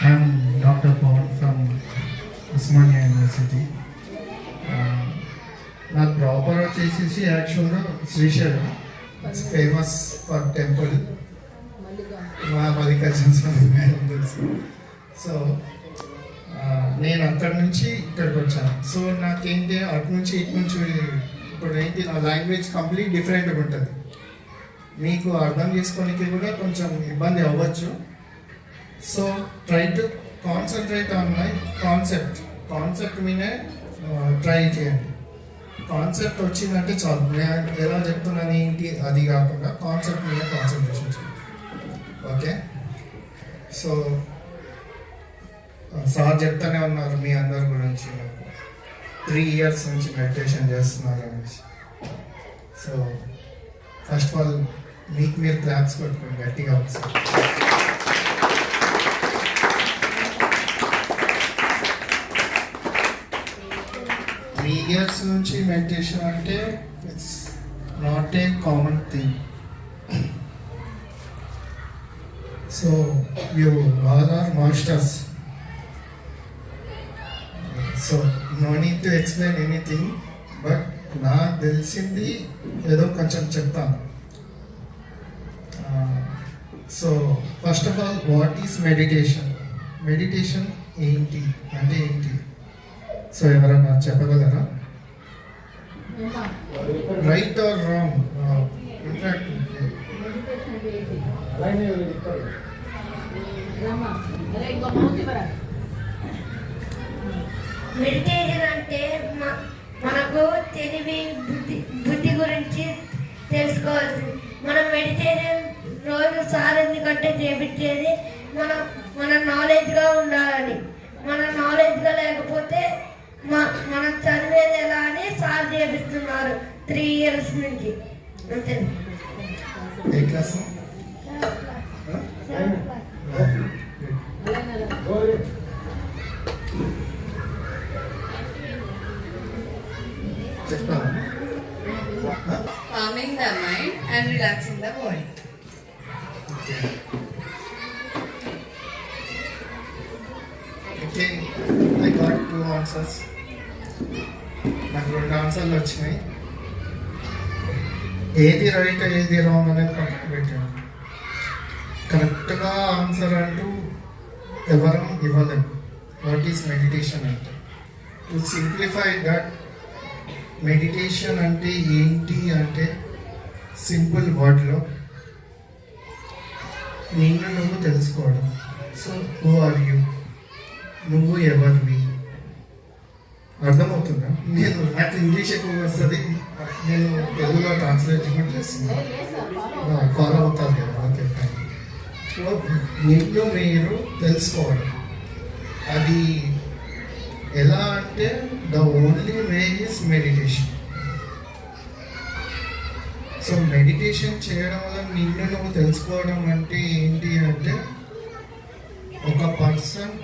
I'm Dr. Pawan from Osmania University. నా proper వచ్చేసి యాక్చువల్గా Srisailam. It's famous for temple. మా మల్లికార్జున స్వామి మేడం తెలుసు. సో నేను అక్కడి నుంచి ఇక్కడికి వచ్చాను. సో నాకేంటి అటు నుంచి ఇటు నుంచి ఇప్పుడు ఏంటి నా లాంగ్వేజ్ కంప్లీట్ డిఫరెంట్గా ఉంటుంది. మీకు అర్థం చేసుకోనికి కూడా కొంచెం ఇబ్బంది అవ్వచ్చు. So try to concentrate on my concept మీదే ట్రై చేయండి. కాన్సెప్ట్ వచ్చిందంటే చాలు. నేను ఎలా చెప్తున్నాను ఏంటి అది కాకుండా కాన్సెప్ట్ మీద కాన్సన్ట్రేషన్ చేయండి. ఓకే. సో సార్ చెప్తానే ఉన్నారు మీ అందరి గురించి, 3 years నుంచి మెడిటేషన్ చేస్తున్నారు అనేసి. సో ఫస్ట్ ఆఫ్ ఆల్ మీకు మీరు క్లాప్స్ కొట్టుకోండి గట్టిగా ఒకసారి. త్రీ ఇయర్స్ నుంచి మెడిటేషన్ అంటే it's not a common thing. So you all are masters. So no need to explain anything, but నాకు తెలిసింది ఏదో కొంచెం చెప్తాను. So first of all what is meditation? Meditation ఏంటి అంటే ఏంటి? సో ఎవరన్నా చెప్పగలరా? Right are wrong? మెడిటేషన్ అంటే మనకు తెలివి బుద్ధి గురించి తెలుసుకోవాలి. మనం మెడిటేషన్ రోజు సార్ ఎందుకంటే చేపించేది మన నాలెడ్జ్గా ఉండాలని. మన నాలెడ్జ్గా లేకపోతే మనం చదివేది ఎలా అని సార్ చేపిస్తున్నారు 3 years నుంచి. అంతే. Calming the mind and relaxing the body. Okay, I got 2 answers. నాకు 2 ఆన్సర్లు వచ్చినాయి. ఏది రైట్ ఏది రాంగ్ అనేది పక్కన పెట్టాను. కరెక్ట్గా ఆన్సర్ అంటూ ఎవరు ఇవ్వలేము. వాట్ ఈస్ మెడిటేషన్ అంటే? టు సింప్లిఫై దట్, మెడిటేషన్ అంటే ఏంటి అంటే సింపుల్ వర్డ్లో నిన్ను నువ్వు తెలుసుకోవడం. So who are you? నువ్వు ఎవరివి? అర్థమవుతుందా? నాకు ఇంగ్లీష్ ఎక్కువ వస్తుంది, నేను తెలుగులో ట్రాన్స్లేట్ కూడా చేస్తున్నాను. ఫాలో అవుతారు కదా? Okay fine. సో నిన్ను మీరు తెలుసుకోవడం అది ఎలా అంటే the only way is meditation. So meditation చేయడం వల్ల నిన్ను నువ్వు తెలుసుకోవడం అంటే ఏంటి అంటే ఒక పర్సన్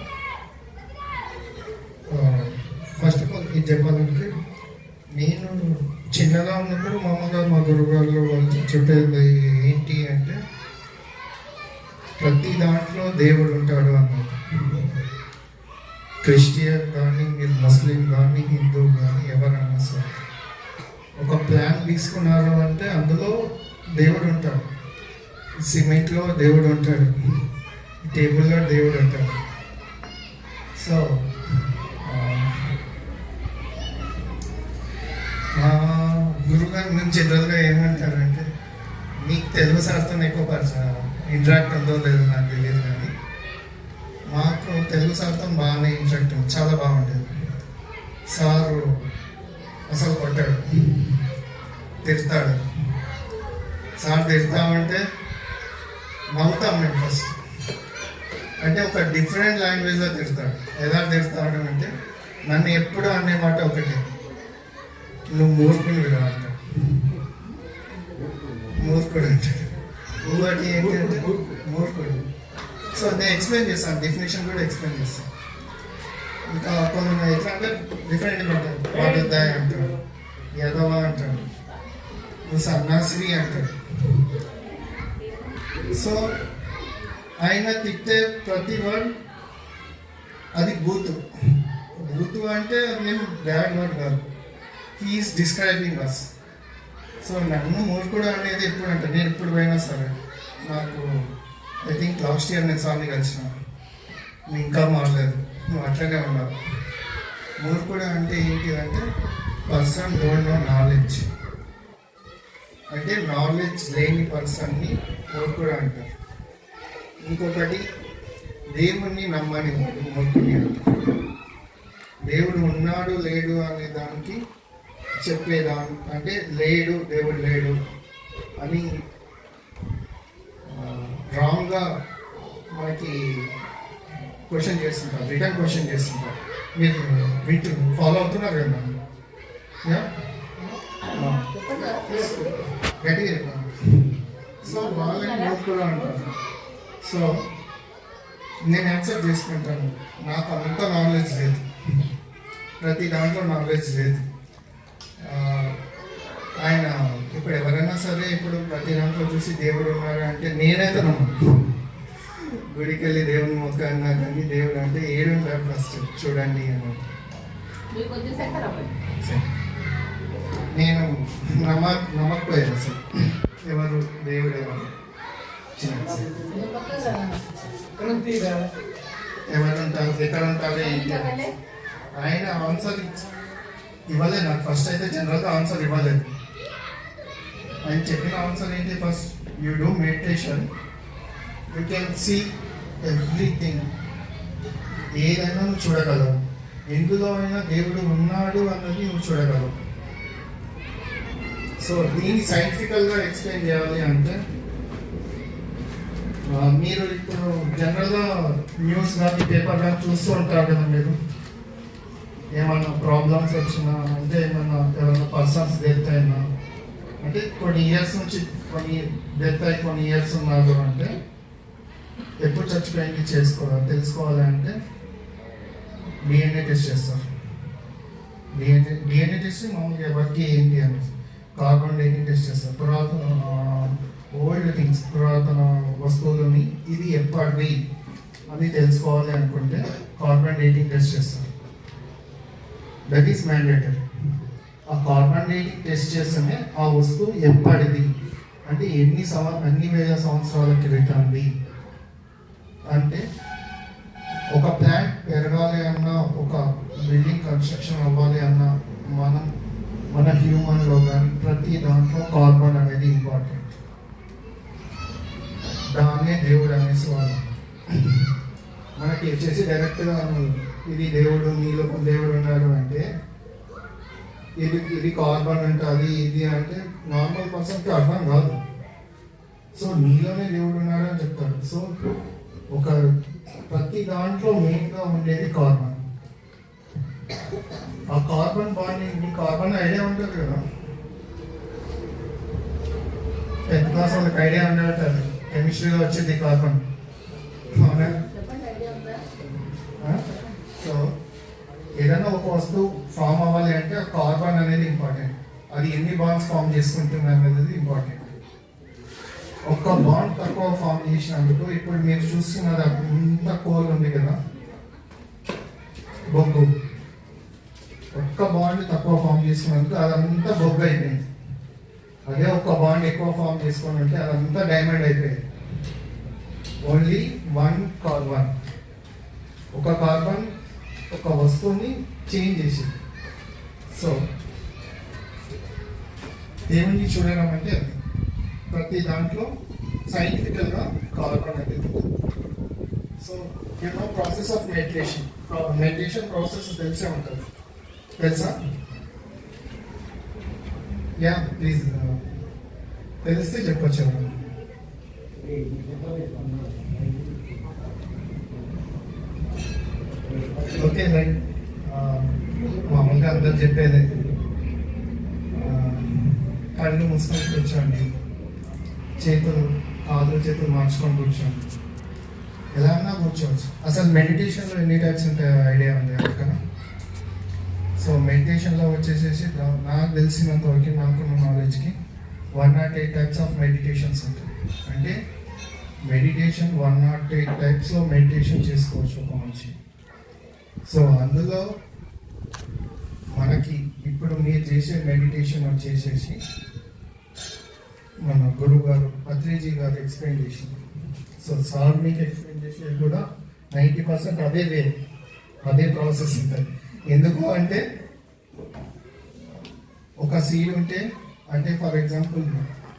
ఫస్ట్ ఆఫ్ ఆల్ ఇది చెప్పాలంటే నేను చిన్నగా ఉన్నప్పుడు మామూలుగా మా గురువుగారు వాళ్ళు చెప్పేది ఏంటి అంటే ప్రతి దాంట్లో దేవుడు ఉంటాడు అన్నమాట. క్రిస్టియన్ కానీ మీరు ముస్లిం కానీ హిందూ కానీ ఎవరైనా సరే ఒక ప్లాన్ తీసుకున్నారు అంటే అందులో దేవుడు ఉంటాడు. సిమెంట్లో దేవుడు ఉంటాడు, టేబుల్లో దేవుడు ఉంటాడు. సో మా గురుగారు నుంచి జనరల్గా ఏమంటారంటే మీకు తెలుగు సార్తో ఎక్కువ ఇంటరాక్ట్ ఉందో లేదో నాకు తెలియదు, కానీ మాకు తెలుగు సార్తో బాగానే ఇంటరాక్ట్ చాలా బాగుండేది. సారు అసలు కొట్టాడు, తిడతాడు. సార్ తిడతామంటే నవ్వుతాం మేము ఫస్ట్. అంటే ఒక డిఫరెంట్ లాంగ్వేజ్లో తిడతాడు. ఎలా తిడతాడు అంటే నన్ను ఎప్పుడు అనే మాట ఒకటి, నువ్వు మూర్ఖుని రా అంటాడు. మూర్ఖుడు అంటాడు. ఇంకోటి ఏంటి అంటే మూర్ఖుడు. సో నేను ఎక్స్ప్లెయిన్ చేస్తాను, డెఫినేషన్ కూడా ఎక్స్ప్లెయిన్ చేస్తాను. ఇంకా కొన్ని ఎట్లా అంటే డిఫరెంట్ ఉంటాడు. వాడుద్దాయి అంటాడు, యదవ అంటాడు, నువ్వు సన్నాసివి అంటాడు. సో ఆయన తిట్టే ప్రతి వర్డ్ అది బూతు. బూతు అంటే నేను బ్యాడ్ వర్డ్ కాదు, హీఈస్ డిస్క్రైబింగ్ అస్. సో నన్ను మూర్ఖుడు అనేది ఎప్పుడు అంటే నేను ఎప్పుడు పోయినా సరే నాకు ఐ థింక్ లాస్ట్ ఇయర్ నేను స్వామి కలిసిన, నువ్వు ఇంకా మారలేదు, నువ్వు అట్లనే ఉన్నావు. మూర్ఖుడు అంటే ఏంటిదంటే పర్సన్ డోంట్ నో నాలెడ్జ్, అంటే నాలెడ్జ్ లేని పర్సన్ని మూర్ఖుడు అంటారు. ఇంకొకటి దేవుణ్ణి నమ్మని మూర్ఖుని అంటారు. దేవుడు ఉన్నాడు లేడు అనే దానికి చెప్పేదాన్ని, అంటే లేడు దేవుడు లేడు అని రాంగ్గా మనకి క్వశ్చన్ చేస్తుంటారు, రిటర్న్ క్వశ్చన్ చేస్తుంటారు. మీరు వింటూ ఫాలో అవుతున్నారు కదా నన్ను? గట్టిగా చెప్పాను. సో వాళ్ళని మూర్ఖులు అంటారు. సో నేను యాక్సెప్ట్ చేసుకుంటాను, నాకు అంత నాలెడ్జ్ లేదు, ప్రతి దాంట్లో నాలెడ్జ్ లేదు. ఆయన ఇప్పుడు ఎవరైనా సరే ఇప్పుడు ప్రతి దాంట్లో చూసి దేవుడు ఉన్నాడు అంటే నేనైతే నమ్మను. గుడికి వెళ్ళి దేవుని మొక్క అన్నా కానీ దేవుడు అంటే ఏడుంటారు ఫస్ట్ చూడండి అని. నేను నమ్మకపోయాను అసలు ఎవరు దేవుడు ఎవరు ఎవరుంటారు ఎక్కడ ఉంటారు ఏంటి. ఆయన ఆన్సర్ ఇవ్వలేదు నాకు ఫస్ట్ అయితే, జనరల్గా ఆన్సర్ ఇవ్వలేదు. ఆయన చెప్పిన ఆన్సర్ ఏంటి, first you do meditation, you can see everything, ఏదైనా నువ్వు చూడగలవు, ఎందులో అయినా దేవుడు ఉన్నాడు అన్నది నువ్వు చూడగలవు. సో దీన్ని సైంటిఫికల్గా ఎక్స్ప్లెయిన్ చేయాలి అంటే మీరు ఇప్పుడు జనరల్గా న్యూస్ కానీ పేపర్ కానీ చూస్తూ ఉంటారు కదా, మీరు ఏమన్నా ప్రాబ్లమ్స్ వచ్చినా అంటే ఏమన్నా ఎవరైనా పర్సన్స్ డెత్ అయినా అంటే కొన్ని ఇయర్స్ నుంచి కొన్ని డెత్ అయి కొన్ని ఇయర్స్ ఉన్నారు అంటే ఎప్పుడు చచ్చిపోయింది తెలుసుకోవాలి అంటే డిఎన్ఏ టెస్ట్ చేస్తారు. డిఎన్ఏ టెస్ట్ మామూలుగా ఎవరికి ఏంటి అని కార్బన్ డేటింగ్ టెస్ట్ చేస్తారు. ఓల్డ్ థింగ్స్, పురాతన వస్తువులని ఇది ఎప్పటివి అని తెలుసుకోవాలి అనుకుంటే కార్బన్ డేటింగ్ టెస్ట్ చేస్తారు. That is mandatory. ఆ కార్బన్ డేటింగ్ టెస్ట్ చేస్తేనే ఆ వస్తువు ఎప్పటిది అంటే ఎన్ని వేల సంవత్సరాల క్రితంది. అంటే ఒక ప్లాంట్ పెరగాలి అన్నా, ఒక బిల్డింగ్ కన్స్ట్రక్షన్ అవ్వాలి అన్నా మన హ్యూమన్లో కానీ ప్రతి దాంట్లో కార్బన్ అనేది ఇంపార్టెంట్. దాన్నే దేవుడు అనేసి వాళ్ళు మనకి వచ్చేసి డైరెక్ట్గా ఇది దేవుడు, నీలో దేవుడు ఉన్నాడు అంటే ఇది కార్బన్ ఉంటుంది ఇది అంటే నార్మల్ పర్సన్కి అర్థం కాదు. సో నీలోనే దేవుడు ఉన్నాడు అని చెప్తాడు. సో ఒక ప్రతి దాంట్లో మెయిన్గా ఉండేది కార్బన్. ఆ కార్బన్ బాండింగ్, మీ కార్బన్ ఐడియా ఉంటుంది కదా, 10th క్లాస్ వాళ్ళకి ఐడియా ఉండేది, కెమిస్ట్రీలో వచ్చింది కార్బన్. అవునా? సో ఏదైనా ఒక వస్తువు ఫామ్ అవ్వాలి అంటే కార్బన్ అనేది ఇంపార్టెంట్. అది ఎన్ని బాండ్స్ ఫామ్ చేసుకుంటుంది అనేది ఇంపార్టెంట్. ఒక్క బాండ్ తక్కువ ఫామ్ చేసినందుకు ఇప్పుడు మీరు చూస్తున్నది అంత కోల్ ఉంది కదా, బొగ్గు, ఒక్క బాండ్ తక్కువ ఫామ్ చేసుకున్నందుకు అదంతా బొగ్గు అయిపోయింది. అదే ఒక్క బాండ్ ఎక్కువ ఫామ్ చేసుకొని ఉంటే అదంతా డైమండ్ అయిపోయింది. ఓన్లీ వన్ కార్బన్, ఒక కార్బన్ ఒక వస్తువుని చేంజ్ చేసింది. సో దేవుణ్ణి చూడడం అంటే అది ప్రతి దాంట్లో సైంటిఫికల్గా కార్బన్ అనేది. So process of meditation process తెలిసే ఉంటుంది, తెలుసా? యా ప్లీజ్, తెలిస్తే చెప్పచ్చు. Okay right. మామూలుగా అందరు చెప్పేది కళ్ళు మూసుకొని కూర్చోండి, చేతులు మార్చుకొని కూర్చోండి, ఎలా అన్నా కూర్చోవచ్చు. అసలు మెడిటేషన్లో ఎన్ని టైప్స్ ఉంటాయో ఐడియా ఉంది కదా? సో మెడిటేషన్లో వచ్చేసేసి నాకు తెలిసినంత వరకు, నాకున్న నాలెడ్జ్కి 108 టైప్స్ ఆఫ్ మెడిటేషన్స్ ఉంటాయి. అంటే మెడిటేషన్ 108 టైప్స్లో మెడిటేషన్ చేసుకోవచ్చు ఒక మనిషి. సో అందులో మనకి ఇప్పుడు మీరు చేసే మెడిటేషన్ వచ్చేసేసి మన గురువు గారు పత్రిజీ గారు ఎక్స్ప్లెయిన్ చేసింది. సో సార్ మీకు ఎక్స్ప్లెయిన్ చేసేది కూడా 90% అదే ప్రాసెస్ ఉంటుంది. ఎందుకు అంటే ఒక సీడ్ ఉంటే, అంటే ఫర్ ఎగ్జాంపుల్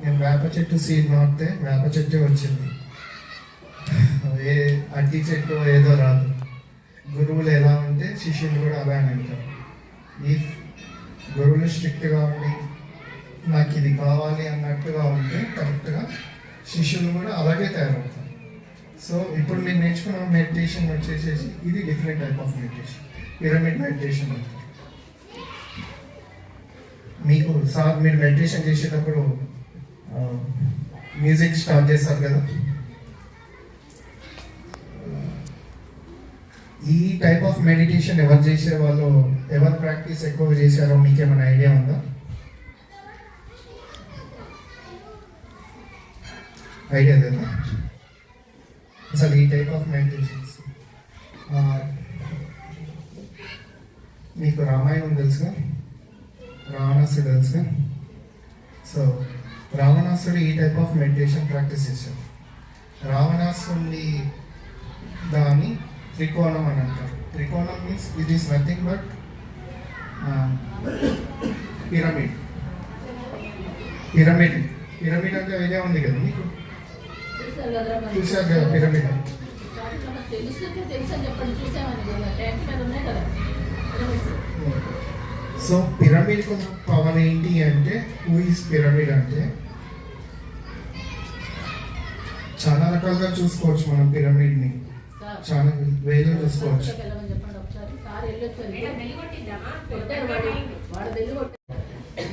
నేను వేప చెట్టు సీడ్ నాటితే వేప చెట్టే వచ్చింది, ఏ అట్టి చెట్టు ఏదో రాదు. గురువులు ఎలా ఉంటే శిష్యులు కూడా అలానే అంటారు. ఈ గురువులు స్ట్రిక్ట్గా ఉండి నాకు ఇది కావాలి అన్నట్టుగా ఉంటే కరెక్ట్గా శిష్యులు కూడా అలాగే తయారవుతారు. సో ఇప్పుడు మీరు నేర్చుకున్న మెడిటేషన్ వచ్చేసేసి ఇది different type of meditation, pyramid meditation అంటారు. మీకు సార్ మీరు మెడిటేషన్ చేసేటప్పుడు మ్యూజిక్ స్టార్ట్ చేస్తారు కదా, ఈ టైప్ ఆఫ్ మెడిటేషన్ ఎవరు చేసే వాళ్ళు, ఎవరు ప్రాక్టీస్ ఎక్కువ చేశారో మీకు ఏమైనా ఐడియా ఉందా? ఐడియా లేదా? అసలు ఈ టైప్ ఆఫ్ మెడిటేషన్స్ మీకు రామాయణం తెలుసుగా, రావణాసుడు తెలుసుగా. సో రావణాసుడు ఈ టైప్ ఆఫ్ మెడిటేషన్ ప్రాక్టీస్ చేశాడు. రావణాసుడి దాన్ని త్రికోణం అని అంటారు. త్రికోణం means it is nothing but pyramid. Pyramid pyramid అంటే ఐడియా ఉంది కదా మీకు, చూసారు కదా పిరమిడ్. సో పిరమిడ్ ఉన్న పవర్ ఏంటి అంటే, హూ ఈస్ పిరమిడ్ అంటే చాలా రకాలుగా చూసుకోవచ్చు మనం పిరమిడ్ని, చాలా వేలో చూసుకోవచ్చు.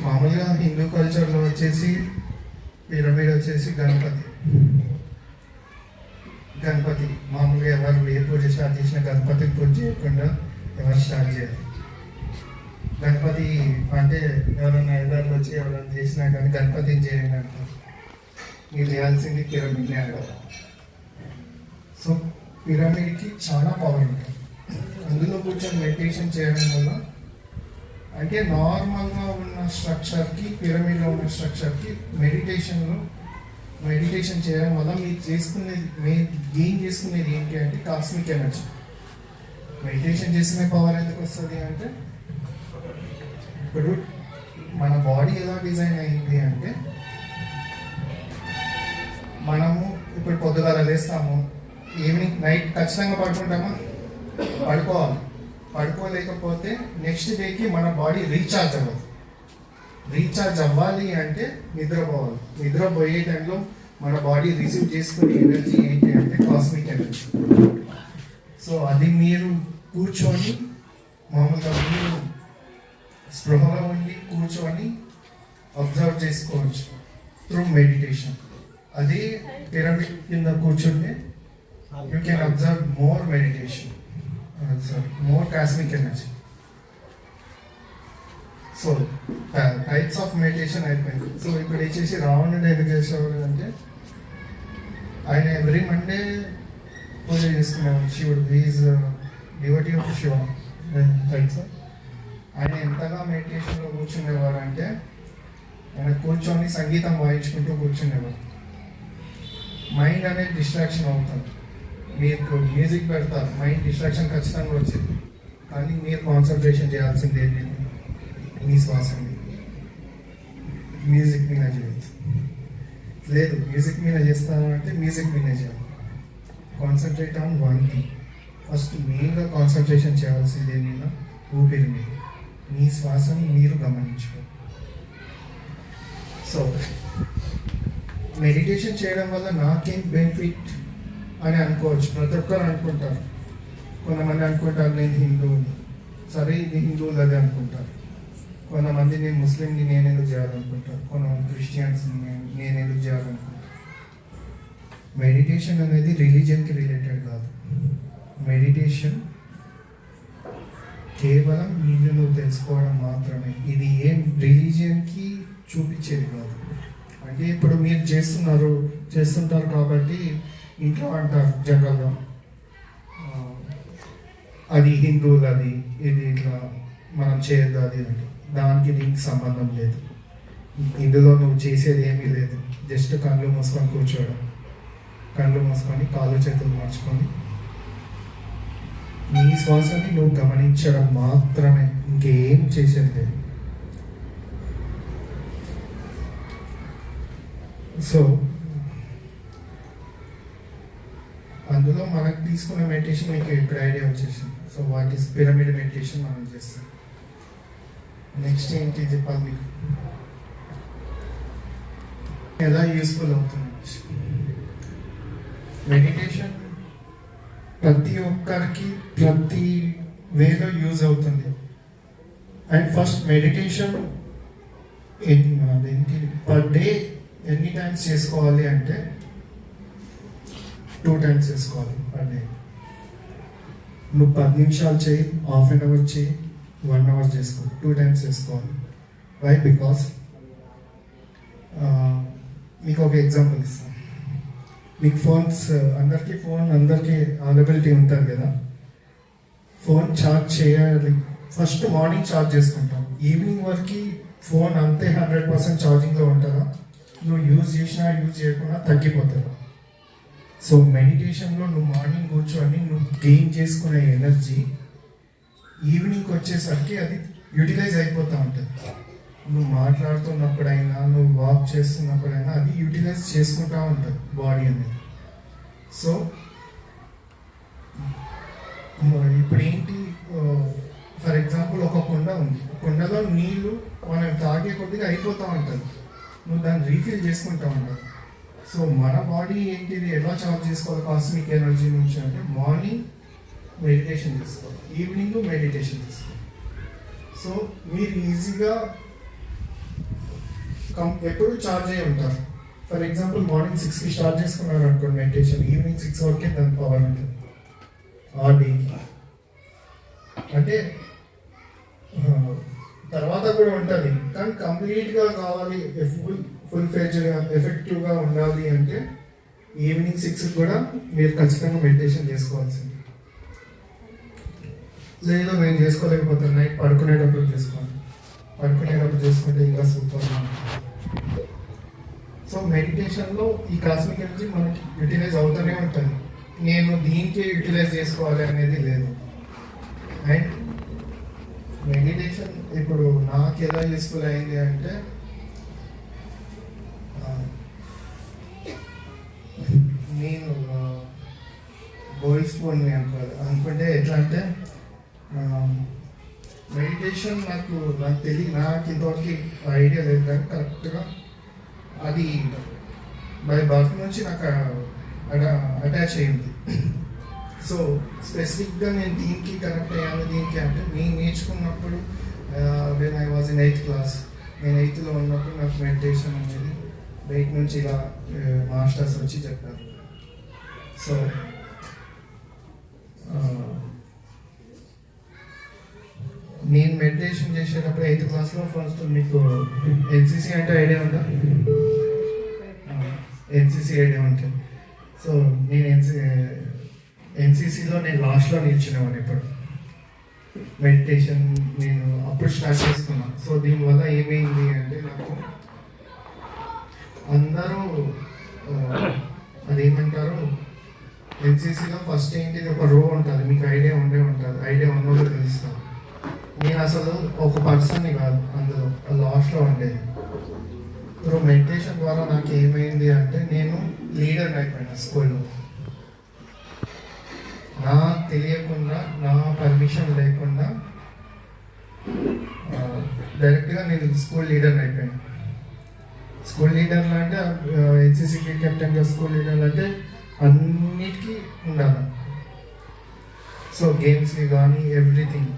మామూలుగా హిందూ కల్చర్లో వచ్చేసి పిరమిడ్ వచ్చేసి గణపతి మామూలుగా ఎవరు ఏ పూజ స్టార్ట్ చేసినా గణపతికి పూజ చేయకుండా ఎవరు స్టార్ట్ చేయాలి. గణపతి అంటే ఎవరైనా ఎదురు వచ్చి ఎవరైనా చేసినా కానీ గణపతిని చేయండి అంటారు. మీరు చేయాల్సింది పిరమిడ్ని అడగాలి. సో పిరమిడ్కి చాలా పవర్ ఉంటుంది. అందులో కూర్చొని మెడిటేషన్ చేయడం వల్ల, అంటే నార్మల్గా ఉన్న స్ట్రక్చర్కి పిరమిడ్లో ఉన్న స్ట్రక్చర్కి మెడిటేషన్ చేయడం వల్ల మీరు గెయిన్ చేసుకునేది ఏంటి అంటే కాస్మిక్ ఎనర్జీ. మెడిటేషన్ చేసుకునే పవర్ ఎందుకు వస్తుంది అంటే, ఇప్పుడు మన బాడీ ఎలా డిజైన్ అయింది అంటే, మనము ఇప్పుడు పొద్దుగాల లేస్తాము, ఈవినింగ్ నైట్ ఖచ్చితంగా పడుకుంటామా? పడుకోలేకపోతే నెక్స్ట్ డేకి మన బాడీ రీఛార్జ్ అవ్వదు. రీఛార్జ్ అవ్వాలి అంటే నిద్రపోవాలి. నిద్రపోయే టైంలో మన బాడీ రిసీవ్ చేసుకునే ఎనర్జీ ఏంటి అంటే కాస్మిక్ ఎనర్జీ. సో అది మీరు కూర్చొని మామూలుగా మీరు స్పృహలో ఉండి కూర్చొని అబ్జర్వ్ చేసుకోవచ్చు త్రూ మెడిటేషన్. అదే పిరమిడ్ కింద కూర్చుంటే you can observe more meditation, more cosmic energy. So types of meditation అయిపోయింది. సో ఇప్పుడు వచ్చేసి రావణుడు ఎందుకు చేసేవాడు అంటే, ఆయన ఎవ్రీ మండే పూజ చేసుకునేవాడు. శివుడు is devotee of Shiva. Right. ఆయన ఎంతగా మెడిటేషన్లో కూర్చునేవారు అంటే, ఆయన కూర్చొని సంగీతం వాయించుకుంటూ కూర్చునేవారు. మైండ్ అనేది డిస్ట్రాక్షన్ అవుతుంది. మీకు మ్యూజిక్ పెడతారు, మైండ్ డిస్ట్రాక్షన్ ఖచ్చితంగా వచ్చింది. కానీ మీరు కాన్సన్ట్రేషన్ చేయాల్సింది ఏంటి? మీ శ్వాస మ్యూజిక్ మీద చేయొచ్చు. లేదు మ్యూజిక్ మీద చేస్తాను అంటే మ్యూజిక్ మీద చేయాలి. Concentrate on one thing. First మెయిన్గా కాన్సన్ట్రేషన్ చేయాల్సింది మీద ఊపిరి మీద. మీ శ్వాసను మీరు గమనించుకోవాలి. సో మెడిటేషన్ చేయడం వల్ల నాకేం బెనిఫిట్ అని అనుకోవచ్చు. ప్రతి ఒక్కరు అనుకుంటారు. కొంతమంది అనుకుంటారు నేను హిందువుని, సరే ఇది హిందువులు అదే అనుకుంటారు. కొంతమంది నేను ముస్లింని నేను ఎందుకు చేయాలనుకుంటారు. కొంతమంది క్రిస్టియన్స్ని నేను ఎందుకు చేయాలనుకుంటారు. మెడిటేషన్ అనేది రిలీజియన్కి రిలేటెడ్ కాదు. మెడిటేషన్ కేవలం నిన్ను నువ్వు తెలుసుకోవడం మాత్రమే. ఇది ఏం రిలీజియన్కి చూపించేది కాదు. అంటే ఇప్పుడు మీరు చేస్తుంటారు కాబట్టి ఇంట్లో అంటారు జనరల్గా అది హిందువులది, ఇది ఇట్లా మనం చేయొద్దు అది అంటే. దానికి దీనికి సంబంధం లేదు. ఇందులో నువ్వు చేసేది ఏమీ లేదు. జస్ట్ కళ్ళు మూసుకొని కూర్చోవడం, కళ్ళు మూసుకొని కాళ్ళు చేతులు మార్చుకొని నీ శ్వాసని నువ్వు గమనించడం మాత్రమే, ఇంకేం చేసేది లేదు. సో అందులో మనకు తీసుకునే మెడిటేషన్ మీకు ఇప్పుడు ఐడియా వచ్చేసింది. So what is pyramid meditation మనం చేస్తాం. నెక్స్ట్ ఏంటి చెప్పాలి మీకు, ఎలా యూస్ఫుల్ అవుతుంది మెడిటేషన్. ప్రతి ఒక్కరికి ప్రతి వేలో యూజ్ అవుతుంది. అండ్ ఫస్ట్ మెడిటేషన్ అదేంటి పర్ డే ఎన్ని టైమ్స్ చేసుకోవాలి అంటే 2 times చేసుకోవాలి పర్ డే. నువ్వు 10 నిమిషాలు చేయి, హాఫ్ అన్ అవర్ చేయి, 1 hour చేసుకో, 2 times చేసుకోవాలి. వై? బికాస్ మీకు ఒక ఎగ్జాంపుల్ ఇస్తాను. మీకు ఫోన్స్ అందరికీ అవైలబిలిటీ ఉంటుంది కదా. ఫోన్ ఛార్జ్ చేయాలి, ఫస్ట్ మార్నింగ్ ఛార్జ్ చేసుకుంటాం, ఈవినింగ్ వరకు ఫోన్ అంతే 100% ఛార్జింగ్లో ఉంటుందా? నువ్వు యూజ్ చేసినా యూజ్ చేయకుండా తగ్గిపోతుంది. సో మెడిటేషన్లో నువ్వు మార్నింగ్ కూర్చొని నువ్వు గెయిన్ చేసుకునే ఎనర్జీ ఈవినింగ్కి వచ్చేసరికి అది యూటిలైజ్ అయిపోతూ ఉంటుంది. నువ్వు మాట్లాడుతున్నప్పుడైనా, నువ్వు వాక్ చేస్తున్నప్పుడైనా అది యూటిలైజ్ చేసుకుంటూ ఉంటుంది బాడీ అనేది. సో ఇప్పుడు ఏంటి, ఫర్ ఎగ్జాంపుల్ ఒక కుండ ఉంది, కుండలో నీళ్లు మనం తాగే కొద్దిగా అయిపోతూ ఉంటుంది, నువ్వు దాన్ని రీఫిల్ చేసుకుంటూ ఉంటావు. సో మన బాడీ ఏంటిది, ఎలా చార్జ్ చేసుకోవాలి కాస్మిక్ ఎనర్జీ నుంచి అంటే మార్నింగ్ మెడిటేషన్ చేసుకోవాలి, ఈవినింగ్ మెడిటేషన్ చేసుకోవాలి. సో మీరు ఈజీగా ఎప్పుడు ఛార్జ్ అయ్యి ఉంటారు. ఫర్ ఎగ్జాంపుల్ మార్నింగ్ 6కి స్టార్ట్ చేసుకున్నారు అనుకోండి మెడిటేషన్, ఈవినింగ్ 6 వరకే దాని పవర్ ఉంటుంది ఆ డేకి. అంటే తర్వాత కూడా ఉంటుంది, కానీ కంప్లీట్గా కావాలి, ఫుల్ ఫేజ్గా ఎఫెక్టివ్గా ఉండాలి అంటే ఈవినింగ్ 6కి కూడా మీరు ఖచ్చితంగా మెడిటేషన్ చేసుకోవాల్సింది. లేదు నేను చేసుకోలేకపోతాను, నైట్ పడుకునేటప్పుడు చేసుకోండి, పడుకునేటప్పుడు చేసుకుంటే ఇంకా సూపర్. సో మెడిటేషన్లో ఈ కాస్మిక్ ఎనర్జీ మనకి యూటిలైజ్ అవుతూనే ఉంటుంది. నేను దీనికే యూటిలైజ్ చేసుకోవాలి అనేది లేదు. అండ్ మెడిటేషన్ ఇప్పుడు నాకు ఎలా యూస్ఫుల్ అయింది అంటే, నేను గోల్డ్ స్పూన్ అనుకుంటే ఎట్లా అంటే, మెడిటేషన్ నాకు తెలియదు, నాకు ఇంతవరకు ఐడియా లేదు, కానీ కరెక్ట్గా అది బై బర్త్ నుంచి నాకు అటాచ్ అయింది. సో స్పెసిఫిక్గా నేను దీనికి కనెక్ట్ అయ్యాను, దీనికి అంటే నేను నేర్చుకున్నప్పుడు when I was in 8th class, నేను 8th ఉన్నప్పుడు నాకు మెడిటేషన్ అనేది బయట నుంచి ఇలా మాస్టర్స్ వచ్చి చెప్పారు. సో నేను మెడిటేషన్ చేసేటప్పుడు 8th classలో ఫస్ట్ మీకు ఎన్సీసీ అంటే ఐడియా ఉందా? ఎన్సీసీ ఐడియా ఉంటుంది. సో నేను ఎన్సీసీలో నేను లాస్ట్లో నిల్చునేవాడిని. ఇప్పుడు మెడిటేషన్ నేను అప్పుడు స్టార్ట్ చేసుకున్నాను. సో దీనివల్ల ఏమైంది అంటే, నాకు అందరూ అదేమంటారు, ఎన్సీసీలో ఫస్ట్ ఏంటి ఒక రో ఉంటుంది, మీకు ఐడియా ఉంటుంది, ఐడియా ఉన్నదో తెలుస్తాను. నేను అసలు ఒక పర్సన్ని కాదు, అందులో లాస్ట్లో ఉండేది. ఇప్పుడు మెడిటేషన్ ద్వారా నాకు ఏమైంది అంటే, నేను లీడర్ అయిపోయినా స్కూల్లో. నాకు తెలియకుండా, నా పర్మిషన్ లేకుండా డైరెక్ట్గా నేను స్కూల్ లీడర్ అయిపోయాను. స్కూల్ లీడర్లు అంటే ఎన్సీసీకి కెప్టెన్గా, స్కూల్ లీడర్లు అంటే అన్నిటికీ ఉండాలి. సో గేమ్స్కి కానీ ఎవ్రీథింగ్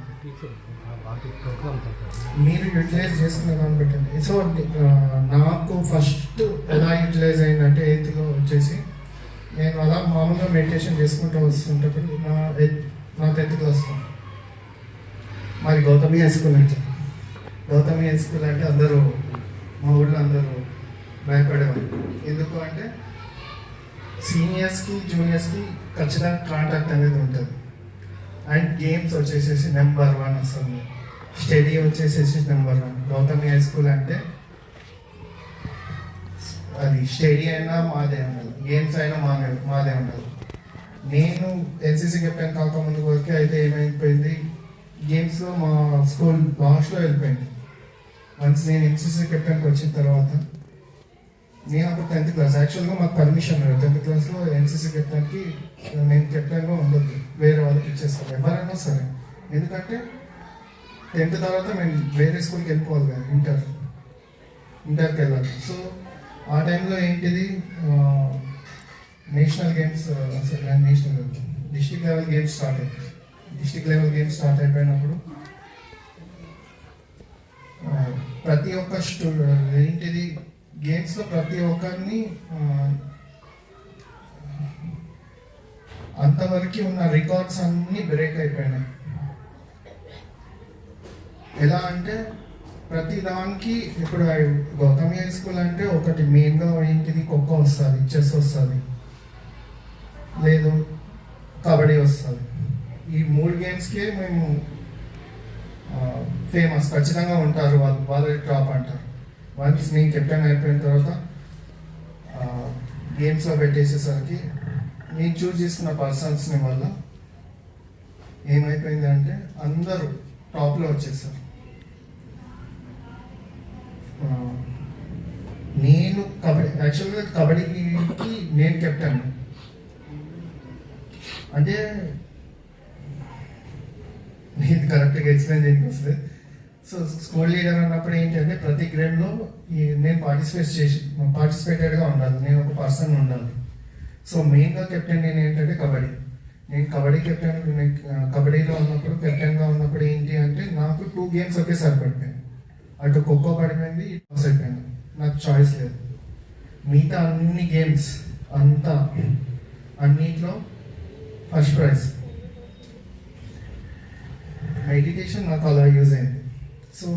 మీరు యూటిలైజ్ చేసుకునే దాన్ని పెట్టండి. సో నాకు ఫస్ట్ ఎలా యూటిలైజ్ అయిందంటే, 8th వచ్చేసి నేను అలా మామూలుగా మెడిటేషన్ చేసుకుంటూ వస్తుంటప్పుడు నా 10th class మరి గౌతమి హై స్కూల్ అంటే, గౌతమి హై స్కూల్ అంటే అందరూ మా ఊళ్ళో అందరూ భయపడేవారు. ఎందుకు అంటే సీనియర్స్కి జూనియర్స్కి ఖచ్చితంగా కాంటాక్ట్ అనేది ఉంటుంది. అండ్ గేమ్స్ వచ్చేసేసి నెంబర్ 1 అసలు. స్టడీ వచ్చేసేసి నెంబర్ 1. గౌతమి హై స్కూల్ అంటే అది స్టడీ అయినా మాదే ఉండాలి, గేమ్స్ అయినా మాదే ఉండాలి. నేను ఎన్సీసీ కెప్టెన్ కాకముందు వరకు అయితే ఏమైపోయింది, గేమ్స్లో మా స్కూల్ లాస్ట్లో వెళ్ళిపోయింది. వన్స్ నేను ఎన్సీసీ కెప్టెన్కి వచ్చిన తర్వాత, నేను అప్పుడు 10th క్లాస్, యాక్చువల్గా మాకు పర్మిషన్ లేదు 10th క్లాస్లో ఎన్సీసీ కెప్టెన్కి నేను కెప్టెన్గా ఉండొద్దు, వేరే వాళ్ళకి ఇచ్చేస్తాను ఎవరైనా సరే. ఎందుకంటే 10th తర్వాత మేము వేరే స్కూల్కి వెళ్ళిపోవాలి కదా, ఇంటర్కి వెళ్ళాలి. సో ఆ టైంలో ఏంటిది, నేషనల్ గేమ్స్, అసలు national district level games start అయిపోయి, డిస్ట్రిక్ట్ లెవెల్ గేమ్స్ స్టార్ట్ అయిపోయినప్పుడు ప్రతి ఒక్క ఏంటిది గేమ్స్లో ప్రతి ఒక్కరిని అంతవరకు ఉన్న రికార్డ్స్ అన్నీ బ్రేక్ అయిపోయినాయి. ఎలా అంటే ప్రతి దానికి ఇప్పుడు గౌతమి హై స్కూల్ అంటే ఒకటి మెయిన్గా ఏంటిది, ఖోఖో వస్తుంది, చెస్ వస్తుంది, లేదు కబడ్డీ వస్తుంది. ఈ 3 గేమ్స్కే మేము ఫేమస్, ఖచ్చితంగా ఉంటారు వాళ్ళ టాప్ అంటారు. వన్స్ నేను కెప్టెన్ అయిపోయిన తర్వాత గేమ్స్లో పెట్టేసేసరికి నేను చూస్ చేసుకున్న పర్సన్స్ని వల్ల ఏమైపోయింది అంటే అందరూ టాప్లో వచ్చేసారు. నేను యాక్చువల్గా కబడ్డీకి నేను కెప్టెన్. అంటే ఇది కరెక్ట్గా ఎక్స్ప్లెయిన్ చేయడానికి వస్తుంది. సో స్కూల్ లీడర్ అన్నప్పుడు ఏంటంటే ప్రతి గ్రేడ్లో నేను పార్టిసిపేటెడ్గా ఉండాలి, నేను ఒక పర్సన్ ఉండాలి. సో మెయిన్గా కెప్టెన్ నేను ఏంటంటే నేను కబడ్డీ కెప్టెన్. కబడ్డీలో ఉన్నప్పుడు కెప్టెన్గా ఉన్నప్పుడు ఏంటి అంటే నాకు 2 గేమ్స్ ఒకేసారి పడిపోయాయి. అటు ఖోఖో పడిపోయింది, టాస్ అయిపోయింది, నాకు చాయిస్ లేదు. మిగతా అన్ని గేమ్స్ అన్నిట్లో ఫస్ట్ ప్రైజ్. మెడిటేషన్ నాకు అలా యూజ్ అయింది. సో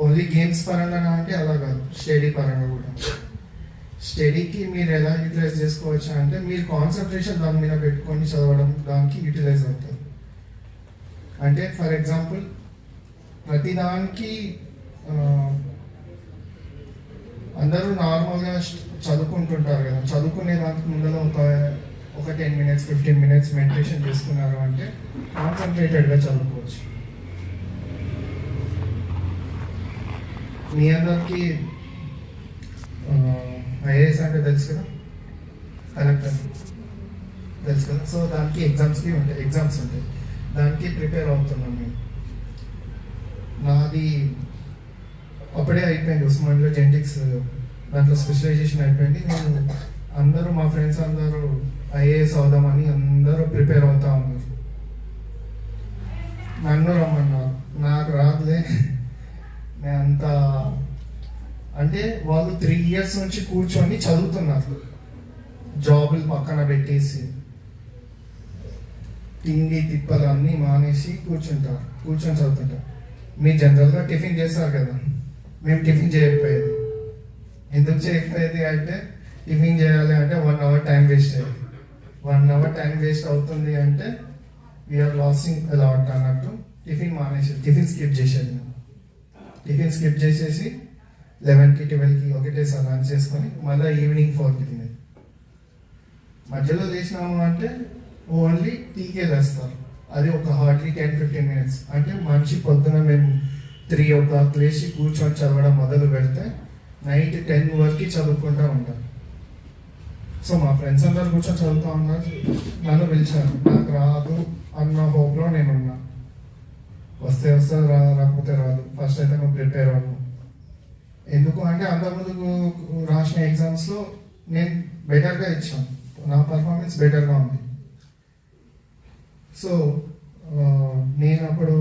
ఓన్లీ గేమ్స్ పరంగా అంటే అలా కాదు, స్టడీ పరంగా కూడా. స్టడీకి మీరు ఎలా యూటిలైజ్ చేసుకోవచ్చు అంటే మీరు కాన్సన్ట్రేషన్ దాని మీద పెట్టుకొని చదవడం దానికి యూటిలైజ్ అవుతుంది. అంటే ఫర్ ఎగ్జాంపుల్ ప్రతి దానికి అందరూ నార్మల్గా చదువుకుంటుంటారు కదా, చదువుకునే దానికి ముందర ఒక 10 minutes 15 minutes మెడిటేషన్ చేసుకున్నారు అంటే కాన్సన్ట్రేటెడ్గా చదువుకోవచ్చు. మీ అందరికి ఐఏఎస్ అంటే తెలుసు కదా, కలెక్టర్ తెలుసు కదా. సో దానికి ఎగ్జామ్స్ ఉంటాయి, దానికి ప్రిపేర్ అవుతున్నాం మేము. నాది అప్పుడే అయిపోయింది, ఉస్మానియాలో జెనెటిక్స్ దాంట్లో స్పెషలైజేషన్ అయిపోయింది. నేను అందరూ మా ఫ్రెండ్స్ అందరూ ఐఏఎస్ అవుదామని అందరూ ప్రిపేర్ అవుతా ఉన్నారు. నన్ను రమ్మన్నారు, నాకు రాదులే. నేను అంత అంటే వాళ్ళు 3 years నుంచి కూర్చొని చదువుతున్నారు, జాబులు పక్కన పెట్టేసి తిండి తిప్పలు అన్నీ మానేసి కూర్చొని చదువుతుంటారు. మీరు జనరల్గా టిఫిన్ చేస్తారు కదా, మేము టిఫిన్ చేయకపోయేది. ఎందుకు చేయకపోయేది అంటే టిఫిన్ చేయాలి అంటే 1 hour టైం వేస్ట్ అయ్యేది. 1 hour టైం వేస్ట్ అవుతుంది అంటే వీఆర్ లాసింగ్ అలాట్ అన్నట్టు టిఫిన్ మానేసి టిఫిన్ స్కిప్ చేసేది. టిఫిన్ స్కిప్ చేసేసి 11కి 12కి ఒకటేసారి లంచ్ చేసుకొని మళ్ళీ ఈవినింగ్ 4కి తినేది. మధ్యలో చేసినాము అంటే ఓన్లీ టీకే వేస్తారు, అది ఒక హార్డ్లీ 10-15 minutes. అంటే మంచి పొద్దున మేము 3 o'clock లేచి కూర్చొని చదవడం మొదలు పెడితే నైట్ 10 వరకు చదువుకుంటూ ఉంటాం. సో మా ఫ్రెండ్స్ అందరు కూర్చొని చదువుతూ ఉన్నారు, నన్ను పిలిచారు. నాకు రాదు అన్న హోప్లో నేను ఉన్నా. వస్తే రాకపోతే రాదు, ఫస్ట్ అయితే నువ్వు ప్రిపేర్ అవ్వను. ఎందుకు అంటే అంతకుముందు రాసిన ఎగ్జామ్స్లో నేను బెటర్గా ఇచ్చాను, నా పర్ఫార్మెన్స్ బెటర్గా ఉంది. సో నేను అప్పుడు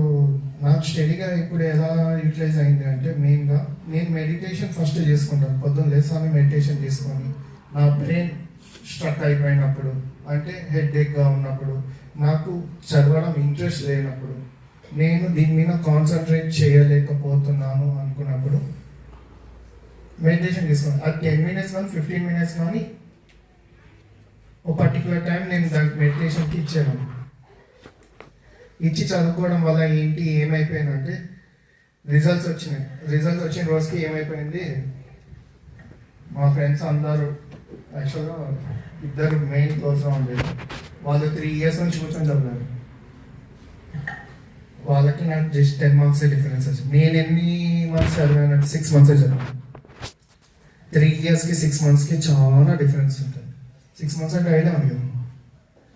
నాకు స్టడీగా ఇప్పుడు ఎలా యూటిలైజ్ అయింది అంటే మెయిన్గా నేను మెడిటేషన్ ఫస్ట్ చేసుకుంటాను. పొద్దున్న లేసాను మెడిటేషన్ చేసుకొని నా బ్రెయిన్ స్ట్రక్ అయిపోయినప్పుడు, అంటే హెడ్ఏక్గా ఉన్నప్పుడు, నాకు చదవడం ఇంట్రెస్ట్ లేనప్పుడు, నేను దీని మీద కాన్సన్ట్రేట్ చేయలేకపోతున్నాను అనుకున్నప్పుడు మెడిటేషన్ తీసుకున్నాను. అది 10 minutes కానీ 15 minutes కానీ ఒక పర్టికులర్ టైం నేను దానికి మెడిటేషన్కి ఇచ్చాను. ఇచ్చి చదువుకోవడం వల్ల ఏంటి ఏమైపోయిందంటే రిజల్ట్స్ వచ్చిన రోజుకి ఏమైపోయింది, మా ఫ్రెండ్స్ అందరూ యాక్చువల్గా ఇద్దరు మెయిన్ క్లోజ్గా ఉండేది, వాళ్ళు 3 years నుంచి కూర్చొని చదివారు. వాళ్ళకి నాకు జస్ట్ 10 marks డిఫరెన్స్ వచ్చింది. నేను ఎన్ని మంత్స్ చదివానంటే 6 months చదివాను. 3 yearsకి 6 monthsకి చాలా డిఫరెన్స్ ఉంటుంది. 6 months అంటే ఐడియా ఉంది కదా,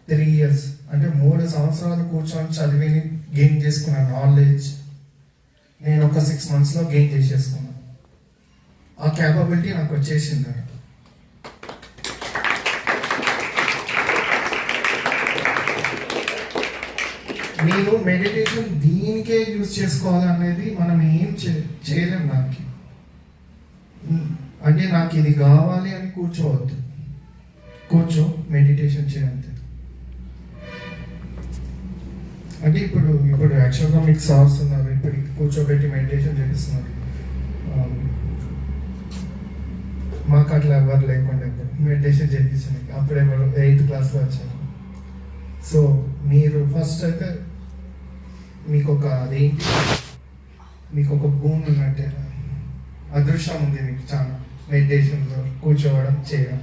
3 years అంటే 3 సంవత్సరాలు కూర్చొని చదివి గెయిన్ చేసుకున్న నాలెడ్జ్ నేను ఒక 6 monthsలో గెయిన్ చేసేసుకున్నాను. ఆ క్యాపబిలిటీ నాకు వచ్చేసింది. నేను మెడిటేషన్ దీనికే యూజ్ చేసుకోవాలనేది మనం ఏం చేయలేము. నాకు అంటే నాకు ఇది కావాలి అని కూర్చోవద్దు, మెడిటేషన్ చేయంతే. అంటే ఇప్పుడు యాక్చువల్గా మీకు సార్స్ ఉన్నారు, ఇప్పుడు కూర్చోబెట్టి మెడిటేషన్ చేపిస్తున్నారు. మాకు అట్లా ఎవరు లేకుండా ఇప్పుడు మెడిటేషన్ చేయించాను. అప్పుడు ఎవరు 8th classలో వచ్చారు. సో మీరు ఫస్ట్ అయితే మీకు ఒక భూమి ఉన్నట్టే అదృష్టం ఉంది మీకు చాలా మెడిటేషన్లో కూర్చోవడం చేయడం.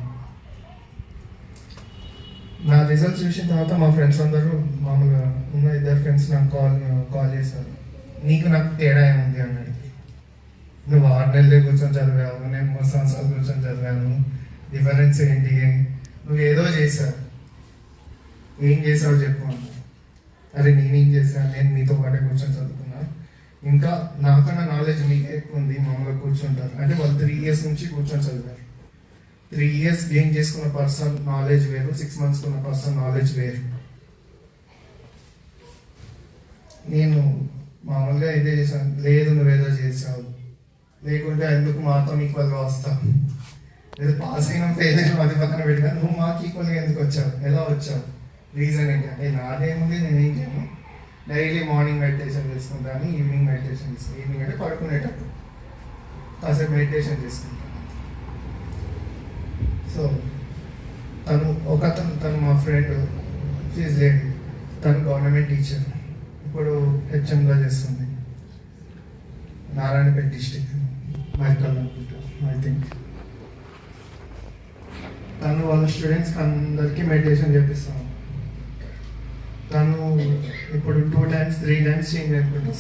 నా రిజల్ట్స్ చూసిన తర్వాత మా ఫ్రెండ్స్ అందరూ మామూలుగా ఉన్న 2 ఫ్రెండ్స్ నాకు కాల్ చేశారు, నాకు తేడా ఏముంది అన్నాడు. నువ్వు 6 నెలలే కూర్చొని చదివావు, నేను 3 సంవత్సరాలు కూర్చొని చదివాను, డిఫరెన్స్ ఏంటి, నువ్వు ఏదో చేశావు, ఏం చేసావు చెప్పు అన్నా. అరే నేనేం చేశాను, నేను మీతో పాటే కూర్చొని చదువుకున్నా, ఇంకా నాకన్నా నాలెడ్జ్ మీకు ఎక్కువ ఉంది, మామూలుగా కూర్చుంటారు. అంటే వాళ్ళు 3 years నుంచి కూర్చొని చదివారు. 3 years గెయిన్ చేసుకున్న పర్సన్ నాలెడ్జ్ వేరు, 6 months ఉన్న పర్సన్ నాలెడ్జ్ వేరు. నేను మామూలుగా ఇదే చేశాను, లేదు నువ్వేదో చేసావు, లేకుంటే ఎందుకు మాతో ఈక్వల్గా వస్తావు, లేదా పాస్ అయినా ఫెయిల్ అయినా అది పక్కన పెట్టినా నువ్వు మాకు ఈక్వల్గా ఎందుకు వచ్చావు, ఎలా వచ్చావు, రీజన్ ఏంటి అంటే నాదేముంది, నేనేం చేయను, డైలీ మార్నింగ్ మెడిటేషన్ చేసుకుంటాను, ఈవినింగ్ మెడిటేషన్ చేసుకుంటాను. ఈవినింగ్ అంటే పడుకునేటప్పుడు కాసేపు మెడిటేషన్ చేసుకుంటాను. సో తను మా ఫ్రెండ్, షీజ్ లేడీ, తను గవర్నమెంట్ టీచర్, ఇప్పుడు హెచ్ఎంగా చేస్తుంది, నారాయణపేట డిస్టిక్ మైకల్ అనుకుంటా ఐ థింక్. తను వాళ్ళ స్టూడెంట్స్కి అందరికీ మెడిటేషన్ చేపిస్తాను. తను ఇప్పుడు 2 times 3 times చేంజ్ అయిపోయింది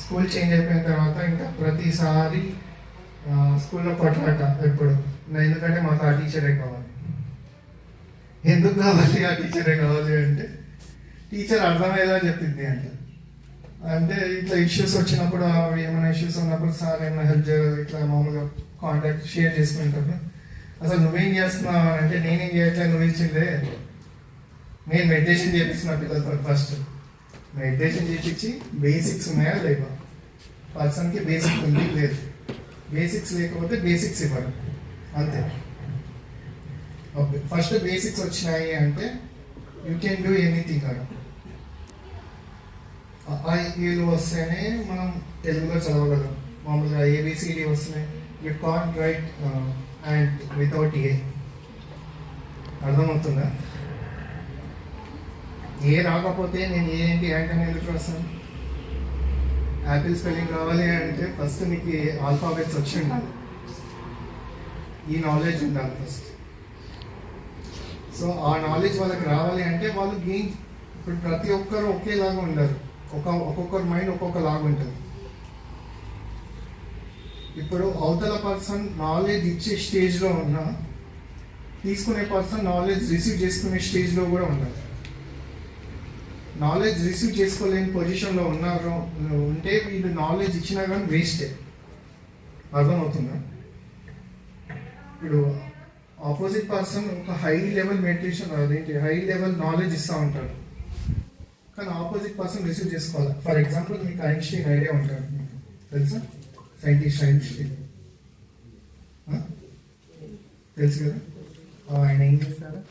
స్కూల్ చేంజ్ అయిపోయిన తర్వాత ఇంకా ప్రతిసారి స్కూల్లో కొట్లాట ఎప్పుడు, ఎందుకంటే మాకు ఆ టీచరే కావాలి. ఎందుకు కావాలి ఆ టీచరే కావాలి అంటే టీచర్ అర్థమయ్యేలా చెప్పింది అంటే ఇట్లా ఇష్యూస్ వచ్చినప్పుడు, ఏమైనా ఇష్యూస్ ఉన్నప్పుడు సార్ ఏమైనా హెల్ప్ చేయాలి, ఇట్లా మామూలుగా కాంటాక్ట్ షేర్ చేసుకుంటారు. అసలు నువ్వేం చేస్తున్నావు అంటే నేనేం చేయట్లేదు, నువ్వు ఇచ్చిందే, నేను మెడిటేషన్ చేపిస్తున్నా పిల్లలతో. ఫస్ట్ మెడిటేషన్ చేపించి బేసిక్స్ ఉన్నాయా లేవా, పర్సన్కి బేసిక్ ఉంది లేదు, బేసిక్స్ లేకపోతే బేసిక్స్ ఇవ్వడం అంతే. ఓకే, ఫస్ట్ బేసిక్స్ వచ్చినాయి అంటే యూ కెన్ డూ ఎనీథింగ్. అక్కడ ఐలు వస్తేనే మనం తెలుగులో చదవగలం. మామూలుగా ఏబిసిడి వస్తున్నాయి, you can't right and without a. అర్థమవుతుందా? ఏ రాకపోతే నేను ఏంటి అంటే ఎందుకు రాస్తాను? యాపిల్ స్పెల్లింగ్ కావాలి అంటే ఫస్ట్ నీకు ఆల్ఫాబెట్స్ వచ్చి ఉండాలి, ఈ నాలెడ్జ్ ఉండాలి ఫస్ట్. సో ఆ నాలెడ్జ్ వాళ్ళకి రావాలి అంటే వాళ్ళు గెయిన్. ఇప్పుడు ప్రతి ఒక్కరు ఒకేలాగా ఉండరు, ఒక్కొక్కరు మైండ్ ఒక్కొక్కలాగా ఉంటుంది. ఇప్పుడు అవతల పర్సన్ నాలెడ్జ్ ఇచ్చే స్టేజ్లో ఉన్నా, తీసుకునే పర్సన్ నాలెడ్జ్ రిసీవ్ చేసుకునే స్టేజ్లో కూడా ఉండాలి. నాలెడ్జ్ రిసీవ్ చేసుకోలేని పొజిషన్లో ఉంటే వీళ్ళు నాలెడ్జ్ ఇచ్చినా కానీ వేస్టే. అర్థమవుతుందా? ఇప్పుడు ఆపోజిట్ పర్సన్ ఒక హై లెవెల్ మెడిటేషన్, అదేంటి హై లెవెల్ నాలెడ్జ్ ఇస్తూ ఉంటాడు, కానీ ఆపోజిట్ పర్సన్ రిసీవ్ చేసుకోవాలి. ఫర్ ఎగ్జాంపుల్ మీకు ఐన్స్టీన్ ఐడియా ఉంటాడు, మీకు తెలుసా? సైంటిస్ట్ ఐన్స్టీన్ తెలుసు కదా? ఆయన ఏం చేస్తారా?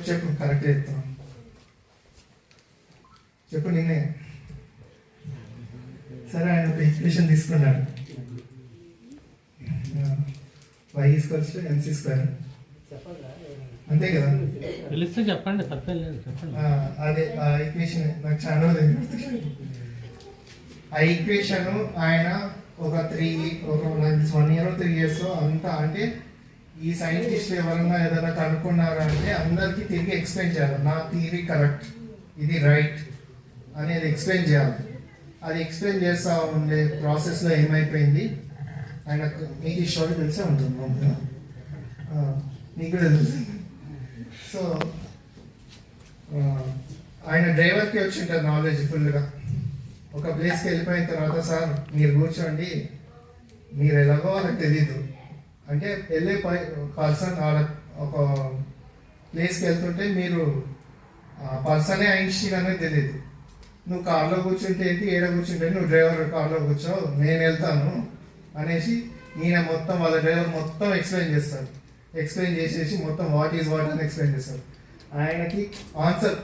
చెప్పు కరెక్ట్ చెప్తాను, చెప్పు నేనే. సరే, ఆయన ఒక ఇన్స్పిరేషన్ తీసుకున్నాడు. y equals to mc square అంతే కదా. తెలిస్తే చెప్పండి, తప్పలేదు చెప్పండి. అదే ఆ ఈక్వేషన్ నాకు చాలా తెలియదు. ఆ ఈక్వేషన్ ఆయన ఒక 1 year 3 years అంతా అంటే ఈ సైంటిస్ట్ ఎవరన్నా ఏదైనా కనుక్కున్నారా అంటే అందరికీ తిరిగి ఎక్స్ప్లెయిన్ చేయాలి. నా థియరీ కరెక్ట్, ఇది రైట్ అనేది ఎక్స్ప్లెయిన్ చేయాలి. అది ఎక్స్ప్లెయిన్ చేస్తూ ఉండే ప్రాసెస్లో ఏమైపోయింది, ఆయన మీకు ఈ స్టోరీ తెలిసే ఉంటుంది, మీకు కూడా తెలుసు. సో ఆయన డ్రైవర్కి వచ్చి ఉంటుంది నాలెడ్జ్ ఫుల్గా. ఒక ప్లేస్కి వెళ్ళిపోయిన తర్వాత, సార్ మీరు కూర్చోండి, మీరు ఎలాగో వాళ్ళకి తెలీదు అంటే వెళ్ళే పర్సన్ ఒక ప్లేస్కి వెళ్తుంటే మీరు పర్సనే ఐన్స్టీన్ అనేది తెలియదు. నువ్వు కార్లో కూర్చుంటే ఏంటి, ఏడ కూర్చుంటే నువ్వు డ్రైవర్ కార్లో కూర్చో, నేను వెళ్తాను అనేసి ఈయన మొత్తం వాళ్ళ డ్రైవర్ మొత్తం ఎక్స్ప్లెయిన్ చేస్తాడు. ఎక్స్ప్లెయిన్ చేసేసి మొత్తం వాట్ ఈజ్ వాట్ అని ఎక్స్ప్లెయిన్ చేస్తాడు. ఆయనకి ఆన్సర్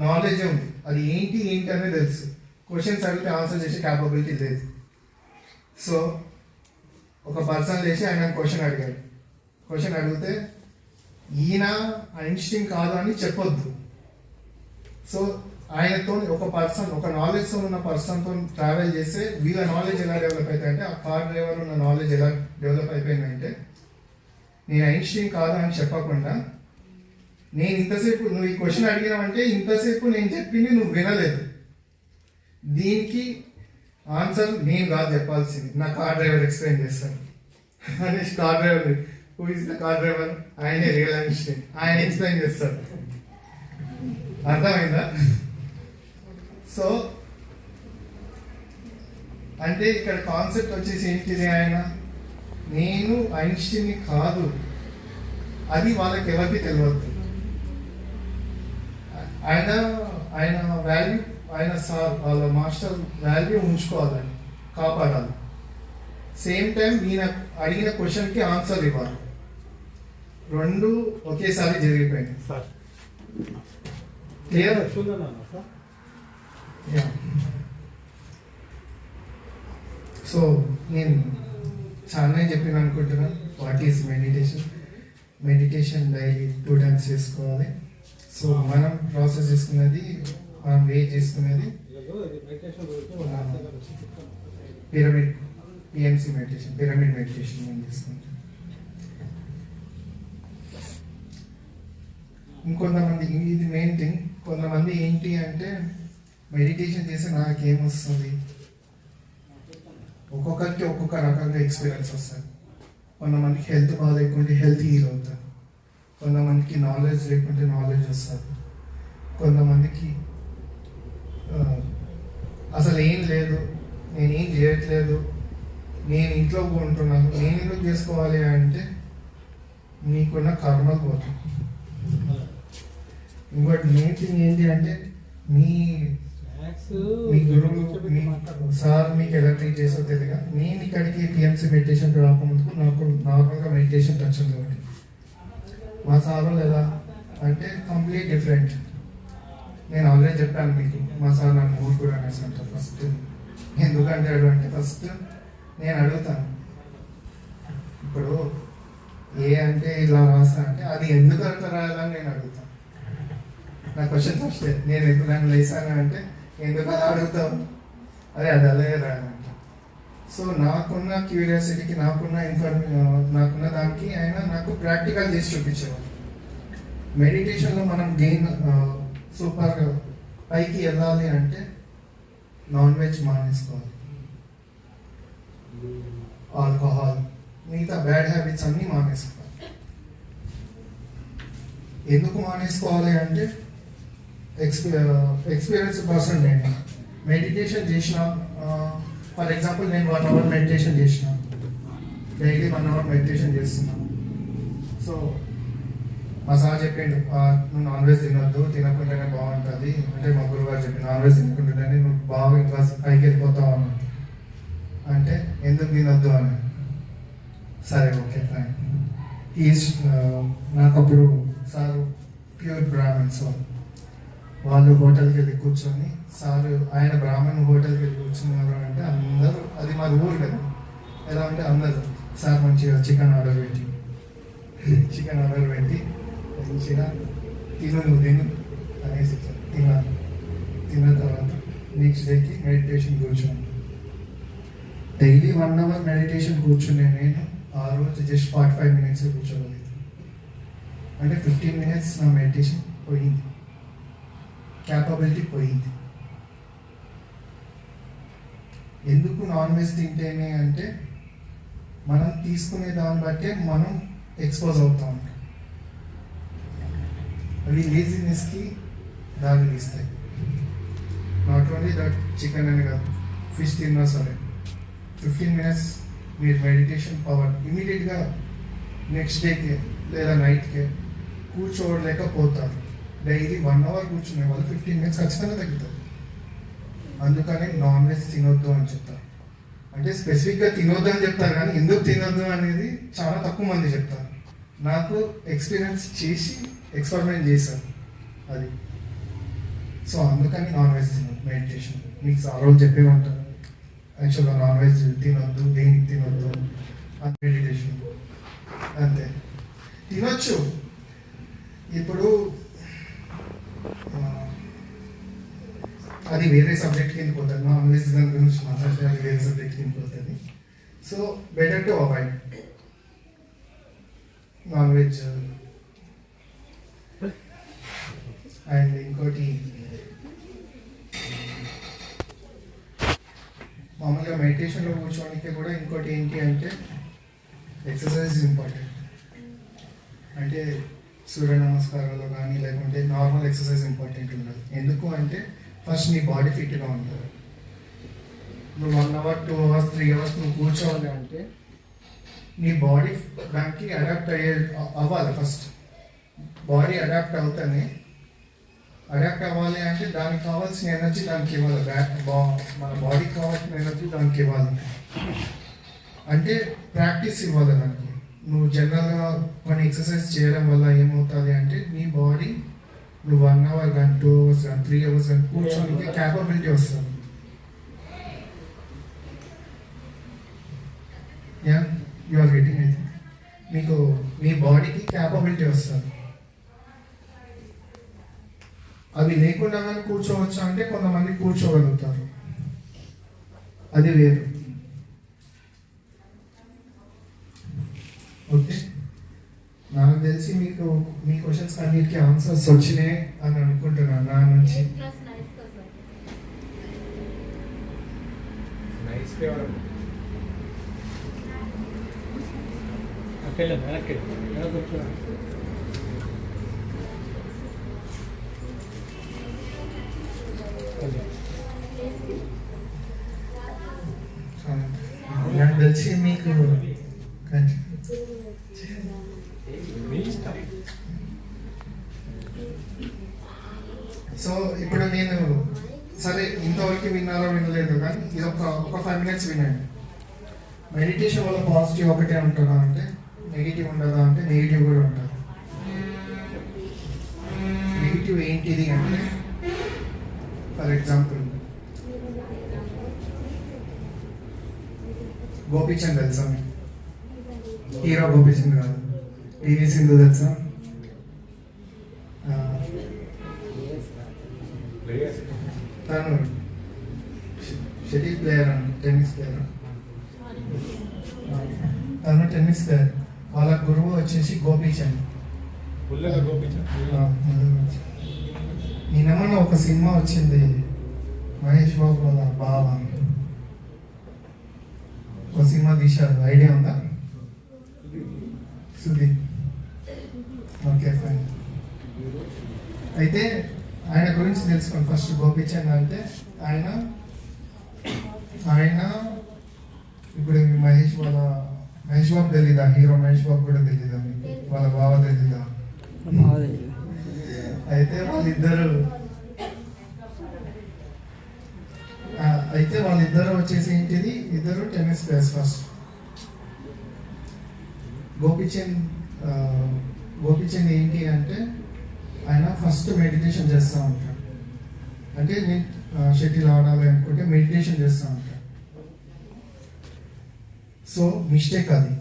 నాలెడ్జ్ ఉంది, అది ఏంటి అనేది తెలుసు. క్వశ్చన్స్ అడిగితే ఆన్సర్ చేసే క్యాపబిలిటీ లేదు. సో ఒక పర్సన్ లేచి ఆయన క్వశ్చన్ అడిగాడు. క్వశ్చన్ అడిగితే ఈయన ఐన్స్టీన్ కాదు అని చెప్పొద్దు. సో ఆయనతో ఒక నాలెడ్జ్తో ఉన్న పర్సన్తో ట్రావెల్ చేస్తే వీళ్ళ నాలెడ్జ్ ఎలా డెవలప్ అవుతాయంటే, ఆ కార్ డ్రైవర్ ఉన్న నాలెడ్జ్ ఎలా డెవలప్ అయిపోయిందంటే, నేను ఐన్స్టీన్ కాదు అని చెప్పకుండా, నేను ఇంతసేపు నువ్వు ఈ క్వశ్చన్ అడిగినావంటే ఇంతసేపు నేను చెప్పింది నువ్వు వినలేదు, దీనికి ఆన్సర్ నేను కాదు చెప్పాల్సింది, నా కార్ డ్రైవర్ ఎక్స్ప్లెయిన్ చేస్తాను అనేసి car driver who is the car driver, ఆయనే రియల్ ఐన్స్టీన్, ఆయన ఎక్స్ప్లెయిన్ చేస్తాడు. అర్థమైందా? సో అంటే ఇక్కడ కాన్సెప్ట్ వచ్చేసి ఏంటిది, నేను ఐన్స్టీన్ని కాదు, అది వాళ్ళకి ఎవరికి తెలియదు. ఆయన వాల్యూ, ఆయన సార్ వాళ్ళ మాస్టర్ వాల్యూ ఉంచుకోవాలని, కాపాడాలి. సేమ్ టైం ఈయన అడిగిన క్వశ్చన్కి ఆన్సర్ ఇవ్వాలి. రెండు ఒకేసారి జరిగిపోయింది. క్లియర్? సో నేను చాలా చెప్పిన అనుకుంటున్నాను. What is meditation daily 2 times చేసుకోవాలి. సో మనం ప్రాసెస్ చేసుకున్నది, మనం వెయిట్ చేసుకునేది పిఎంసి మెడిటేషన్, పిరమిడ్ మెడిటేషన్ మనం చేసుకుంటాం. ఇంకొంతమంది, ఇది మెయిన్ థింగ్, కొంతమంది ఏంటి అంటే మెడిటేషన్ చేస్తే నాకేమొస్తుంది, ఒక్కొక్కరికి ఒక్కొక్క రకంగా ఎక్స్పీరియన్స్ వస్తుంది. కొంతమందికి హెల్త్ బాగాలేకుంటే హెల్త్ హీల్ అవుతుంది, కొంతమందికి నాలెడ్జ్ లేకుంటే నాలెడ్జ్ వస్తుంది, కొంతమందికి అసలు ఏం లేదు, నేనేం చేయట్లేదు, నేను ఇంట్లో ఉంటున్నాను, నేను ఎందుకు చేసుకోవాలి అంటే మీకున్న కర్మలు పోతుంది. ఇంకోటి మెయిన్ థింగ్ ఏంటి అంటే మీ గురువు, మీ సార్ మీకు ఎలా ట్రీట్ చేసో తెలియక, నేను ఇక్కడికి పిఎంసీ మెడిటేషన్ రాకముందుకు నాకు నార్మల్గా మెడిటేషన్ టచ్ ఉంది. కాబట్టి మా సార్ లేదా అంటే కంప్లీట్ డిఫరెంట్. నేను ఆల్రెడీ చెప్పాను మీకు, మా సార్ నన్ను ఊరుకుడు అనేసి అంటారు. ఫస్ట్ ఎందుకంటే ఫస్ట్ నేను అడుగుతాను, ఇప్పుడు ఏ అంటే ఇలా రాస్తా అంటే అది ఎందుకు అట్లా రాయాలని నేను అడుగుతాను. నా క్వశ్చన్ ఫస్ట్, నేను ఎప్పుడైనా లేసాను అంటే ఎందుకు అలా అడుగుతావు, అదే అది అలాగే రాయాలంట. సో నాకున్న క్యూరియాసిటీకి, నాకున్న దానికి ఆయన నాకు ప్రాక్టికల్ చేసి చూపించేవాడు. మెడిటేషన్లో మనం సూపర్గా పైకి వెళ్ళాలి అంటే నాన్ వెజ్ మానేసుకోవాలి, ఆల్కహాల్, మిగతా బ్యాడ్ హ్యాబిట్స్ అన్నీ మానేసుకోవాలి. ఎందుకు మానేసుకోవాలి అంటే ఎక్స్పీరియన్స్ పర్సన్. నేను మెడిటేషన్ చేసిన, ఫర్ ఎగ్జాంపుల్ నేను 1 hour మెడిటేషన్ చేసిన, డైలీ 1 hour మెడిటేషన్ చేస్తున్నాను. సో మా సార్ చెప్పిండు, నువ్వు నాన్ వెజ్ తినొద్దు, తినకుండానే బాగుంటుంది అంటే, మా గురువు గారు చెప్పి నాన్ వెజ్ తినకుండానే నువ్వు బాగా ఇంకా పైకి వెళ్ళిపోతావు అన్నట్టు. అంటే ఎందుకు తినొద్దు అని, సరే ఓకే ఫైన్. నాకు అప్పుడు సారు ప్యూర్ బ్రాహ్మణ్స్, వాళ్ళు హోటల్కి వెళ్ళి కూర్చొని, సారు ఆయన బ్రాహ్మణ్ హోటల్కి వెళ్ళి కూర్చున్నారు అంటే అందరూ, అది మా ఊరు కదా, ఎలా అంటే అందరూ సార్ మంచిగా చికెన్ ఆర్డర్ పెట్టి చికెన్ ఆర్డర్ పెట్టి మంచిగా నువ్వు తిను అనేసి ఇచ్చాను. తిన్న తర్వాత నెక్స్ట్ డేకి మెడిటేషన్ కూర్చోను. డైలీ 1 hour మెడిటేషన్ కూర్చునే నేను ఆ రోజు జస్ట్ 45 minutes కూర్చోగలుగుతాను. అంటే 15 minutes నా మెడిటేషన్ పోయింది, క్యాపబిలిటీ పోయింది. ఎందుకు నాన్ వెజ్ తింటేనే అంటే మనం తీసుకునే దాన్ని బట్టే మనం ఎక్స్పోజ్ అవుతాం. అవి లేజినెస్కి దారి తీస్తాయి. నాట్ ఓన్లీ దట్ చికెన్ అని కాదు, ఫిష్ తిన్నా సరే 15 minutes మీరు మెడిటేషన్ పవర్ ఇమీడియట్గా నెక్స్ట్ డేకి లేదా నైట్కి కూర్చోలేకపోతారు. డైలీ 1 hour కూర్చునే వాళ్ళు 15 minutes ఖచ్చితంగా తగ్గుతారు. అందుకని నాన్ వెజ్ తినొద్దు అని చెప్తారు. అంటే స్పెసిఫిక్గా తినొద్దు అని చెప్తారు, కానీ ఎందుకు తినొద్దు అనేది చాలా తక్కువ మంది చెప్తారు. నాకు ఎక్స్పీరియన్స్ చేసి ఎక్స్పెరిమెంట్ చేశాను అది. సో అందుకని నాన్ వెజ్ తినొద్దు. మెడిటేషన్ మీకు ఆ రోజు చెప్పే ఉంటారు యాక్చువల్గా నాన్ వెజ్ తినొద్దు, దేనికి తినొద్దు అది మెడిటేషన్ అంతే. తినొచ్చు. ఇప్పుడు అది వేరే సబ్జెక్ట్ కింద పోతుంది. నాన్ వెజ్ దాని గురించి మాట్లాడితే అది వేరే సబ్జెక్ట్ కింద పోతుంది. So better to avoid non veg. And ఇంకోటి మామూలుగా మెడిటేషన్లో కూర్చోడానికి కూడా ఇంకోటి ఏంటి అంటే ఎక్సర్సైజ్ ఇంపార్టెంట్. అంటే సూర్య నమస్కారాలు కానీ లేకుంటే నార్మల్ ఎక్సర్సైజ్ ఇంపార్టెంట్ ఉండదు. ఎందుకు అంటే ఫస్ట్ నీ బాడీ ఫిట్గా ఉంటుంది. నువ్వు 1 hour 2 hours 3 hours నువ్వు కూర్చోవాలి అంటే నీ బాడీ దానికి అడాప్ట్ అవ్వాలి. ఫస్ట్ బాడీ అడాప్ట్ అవుతానే. అడాప్ట్ అవ్వాలి అంటే దానికి కావాల్సిన ఎనర్జీ దానికి ఇవ్వాలి. మన బాడీకి కావాల్సిన ఎనర్జీ దానికి ఇవ్వాలి. అంటే ప్రాక్టీస్ ఇవ్వాలి దానికి. నువ్వు జనరల్గా కొన్ని ఎక్సర్సైజ్ చేయడం వల్ల ఏమవుతుంది అంటే నీ బాడీ నువ్వు 1 hour కానీ 2 hours కానీ 3 hours కానీ కూర్చోడానికి క్యాపబిలిటీ వస్తుంది. యు ఆర్ గెటింగ్ అయితే మీకు మీ బాడీకి క్యాపబిలిటీ వస్తుంది. అవి లేకుండా కానీ కూర్చోవచ్చు అంటే కొంతమంది కూర్చోగలుగుతారు, అది వేరు. ఓకే, నాకు తెలిసి మీకు మీ క్వశ్చన్స్ అన్నిటికీ ఆన్సర్స్ వచ్చినాయి అని అనుకుంటున్నాను నా నుంచి. నాకు తెలిసి మీకు సో ఇప్పుడు నేను సరే ఇంతవరకు విన్నారో వినలేదు కానీ ఇది ఒక 5 minutes వినండి. మెడిటేషన్ వల్ల పాజిటివ్ ఒకటే ఉంటుందా అంటే నెగిటివ్ ఉండదా అంటే నెగిటివ్ కూడా ఉంటుంది. నెగిటివ్ ఏంటిది అంటే ఫర్ ఎగ్జాంపుల్ గోపీచంద్ తెలుసా? హీరో గోపీచంద్ కాదు, పివి సింధు తెలుసా? తను షటిల్ ప్లేయర్ అండి, టెన్నిస్ ప్లేయర్. తను టెన్నిస్ ప్లేయర్. వాళ్ళ గురువు వచ్చేసి గోపీచంద్. నేనేమన్నా ఒక సినిమా వచ్చింది మహేష్ బాబు వాళ్ళ బావ, ఒక సినిమా తీశారు, ఐడియా ఉందా? సుధీర్. Okay fine. అయితే ఆయన గురించి తెలుసుకోండి ఫస్ట్. గోపీచంద్ అంటే ఆయన ఇప్పుడు మహేష్ బాబు తెలీదా? హీరో మహేష్ బాబు కూడా తెలీదా మీకు? వాళ్ళ బావ తెలీదా? అయితే వాళ్ళిద్దరు వచ్చేసి ఏంటిది, ఇద్దరు టెన్నిస్ ప్లేయర్స్. ఫస్ట్ గోపీచంద్ ఏంటి అంటే ఆయన ఫస్ట్ మెడిటేషన్ చేస్తూ ఉంటాడు. అంటే నేను షటిల్ ఆడాలి అనుకుంటే మెడిటేషన్ చేస్తూ ఉంటాడు. సో మిస్టేక్ అది.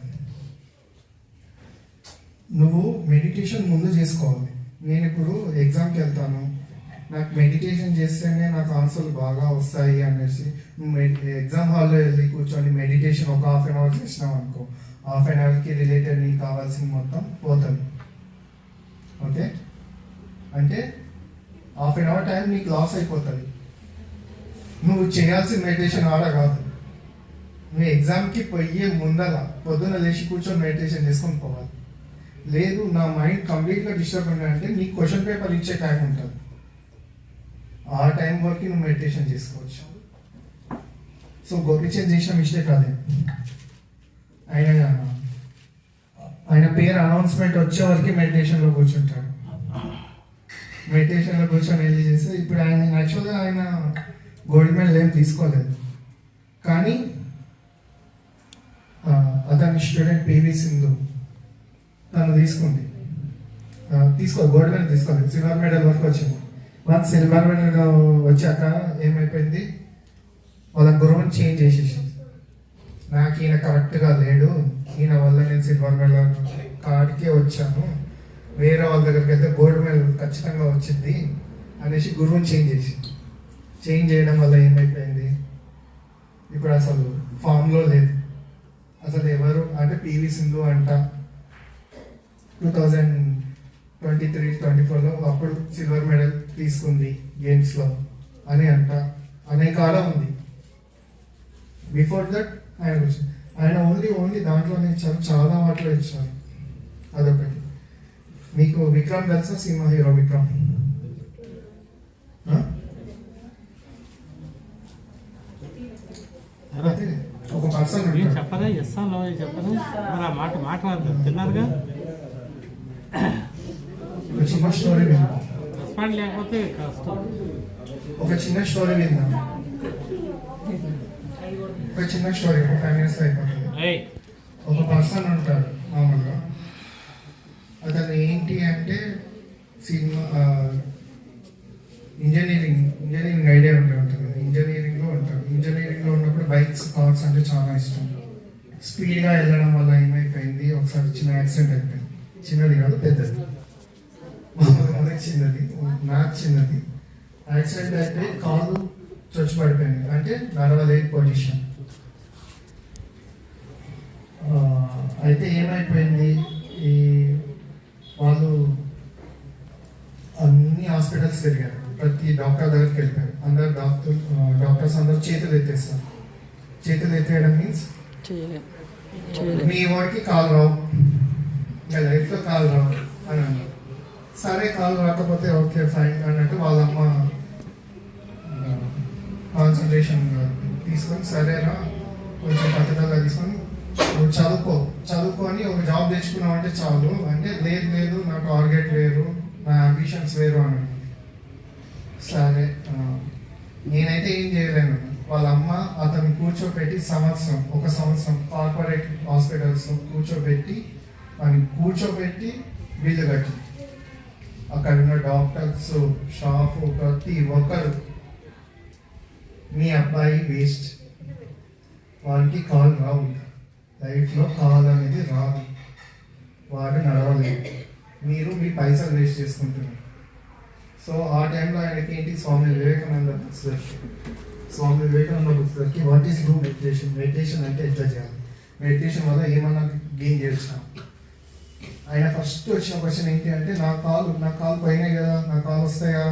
నువ్వు మెడిటేషన్ ముందు చేసుకోవాలి. నేను ఇప్పుడు ఎగ్జామ్కి వెళ్తాను, నాకు మెడిటేషన్ చేస్తేనే నాకు ఆన్సర్లు బాగా వస్తాయి అనేసి నువ్వు ఎగ్జామ్ హాల్లో వెళ్ళి కూర్చొని మెడిటేషన్ ఒక హాఫ్ అన్ అవర్ చేసినావు అనుకో, హాఫ్ అన్ అవర్కి రిలేటెడ్ నీకు కావాల్సింది మొత్తం పోతుంది. ఓకే, అంటే హాఫ్ అన్ అవర్ టైం నీకు లాస్ అయిపోతుంది. నువ్వు చేయాల్సిన మెడిటేషన్ ఆడ కాదు, నువ్వు ఎగ్జామ్కి పోయే ముందర పొద్దున్న లేచి కూర్చొని మెడిటేషన్ చేసుకొని పోవాలి. లేదు నా మైండ్ కంప్లీట్గా డిస్టర్బ్ అంటే నీకు క్వశ్చన్ పేపర్ ఇచ్చే టైం ఉంటుంది, ఆ టైం వరకు నువ్వు మెడిటేషన్ చేసుకోవచ్చు. సో గోపిచంద్ చేసిన మిస్టేక్ అదే, ఆయన పేరు అనౌన్స్మెంట్ వచ్చే వరకు మెడిటేషన్లో కూర్చుంటాడు. మెడిటేషన్లో కూర్చొని వెళ్ళి చేస్తే ఇప్పుడు ఆయన యాక్చువల్గా ఆయన గోల్డ్ మెడల్ ఏం తీసుకోలేదు, కానీ అతని స్టూడెంట్ పివి సింధు తను తీసుకుంది. గోల్డ్ మెడల్ తీసుకోలేదు, సిల్వర్ మెడల్ వరకు వచ్చింది. వన్స్ సిల్వర్ మెడల్ వచ్చాక ఏమైపోయింది, వాళ్ళ గురువుని చేంజ్ చేసేసింది. నాకు ఈయన కరెక్ట్గా లేడు, ఈయన వల్ల నేను సిల్వర్ మెడల్ కార్డ్కే వచ్చాను, వేరే వాళ్ళ దగ్గరికి వెళ్తే గోల్డ్ మెడల్ ఖచ్చితంగా వచ్చింది అనేసి గురువుని చేంజ్ చేసింది. చేంజ్ చేయడం వల్ల ఏమైపోయింది, ఇప్పుడు అసలు ఫామ్లో లేదు. అసలు ఎవరు అంటే పివి సింధు అంట 2023-24లో అప్పుడు సిల్వర్ మెడల్ తీసుకుంది గేమ్స్లో అని అంట అనే కాలం ఉంది. బిఫోర్ దట్ ఆయన ఓన్లీ దాంట్లోనే ఇచ్చారు, చాలా వాటిలో ఇచ్చారు. అదొకటి. మీకు విక్రమ్ తెలుసా, సినిమా హీరో విక్రమ్? అదే ఒక పర్సన్ చెప్పరా, ఎస్ నో చెప్పరా, మరి ఆ మాట మాట్లాడతారు తిన్నారుగా. ఒక చిన్న స్టోరీ విన్నా, రెస్పాండ్ లేకపోతే కష్టం. ఒక చిన్న స్టోరీ విన్నా, ఒక చిన్న స్టోరీ 5 minutes అయిపోతుంది. ఒక పర్సన్ ఉంటాడు మామూలుగా, అతను ఏంటి అంటే సినిమా ఇంజనీరింగ్ ఐడియా ఉంటుంది, ఇంజనీరింగ్లో ఉంటాడు. ఇంజనీరింగ్లో ఉన్నప్పుడు బైక్స్, కార్స్ అంటే చాలా ఇష్టం. స్పీడ్గా వెళ్ళడం వల్ల ఏమైపోయింది, ఒకసారి చిన్న యాక్సిడెంట్ అయిపోయింది. చిన్నది కాదు, పెద్దది, మనకి చిన్నది, నాకు చిన్నది. యాక్సిడెంట్ అయిపోయి కాలు చొచ్చి పడిపోయింది, అంటే నడవలేని పొజిషన్. అయితే ఏమైపోయింది, ఈ వాళ్ళు అన్ని హాస్పిటల్స్ తిరిగారు, ప్రతి డాక్టర్ దగ్గరికి వెళ్ళిపోయారు. అందరు డాక్టర్స్ అందరూ చేతులు ఎత్తేస్తారు. చేతులు ఎత్తేయడం మీన్స్ మీ వాడికి కాలు రావు, ఇంకా లైఫ్లో కాలు రావు అని అన్నారు. సరే కాలు రాకపోతే ఓకే ఫైన్ అన్నట్టు వాళ్ళమ్మ కాన్సన్ట్రేషన్ తీసుకొని సరేరా కొంచెం పద్ధతిగా తీసుకొని నువ్వు చదువుకో అని ఒక జాబ్ తెచ్చుకున్నావు అంటే చాలు అంటే, లేదు నా టార్గెట్ వేరు, నా అంబిషన్స్ వేరు అని. సరే నేనైతే ఏం చేయలేను. వాళ్ళ అమ్మ అతను కూర్చోబెట్టి ఒక సంవత్సరం కార్పొరేట్ హాస్పిటల్స్లో కూర్చోబెట్టి బిల్లు కట్టి, అక్కడ ఉన్న డాక్టర్స్, స్టాఫ్, ప్రతి ఒక్కరు మీ అబ్బాయి వేస్ట్, వాడికి కాల్ రావు, లైఫ్లో కాల్ అనేది రాదు, వాడు నడవలేదు, మీరు మీ పైసలు వేస్ట్ చేసుకుంటున్నారు. సో ఆ టైంలో ఆయనకి ఏంటి, స్వామి వివేకానంద బుక్స్ దొరికి వాట్ ఈస్ డూ మెడిటేషన్ అంటే ఎట్లా చేయాలి, మెడిటేషన్ వల్ల ఏమన్నా గెయిన్ చేస్తాం. ఆయన ఫస్ట్ వచ్చిన క్వశ్చన్ ఏంటి అంటే, నా కాలు పోయినాయి కదా, నా కాలు వస్తాయా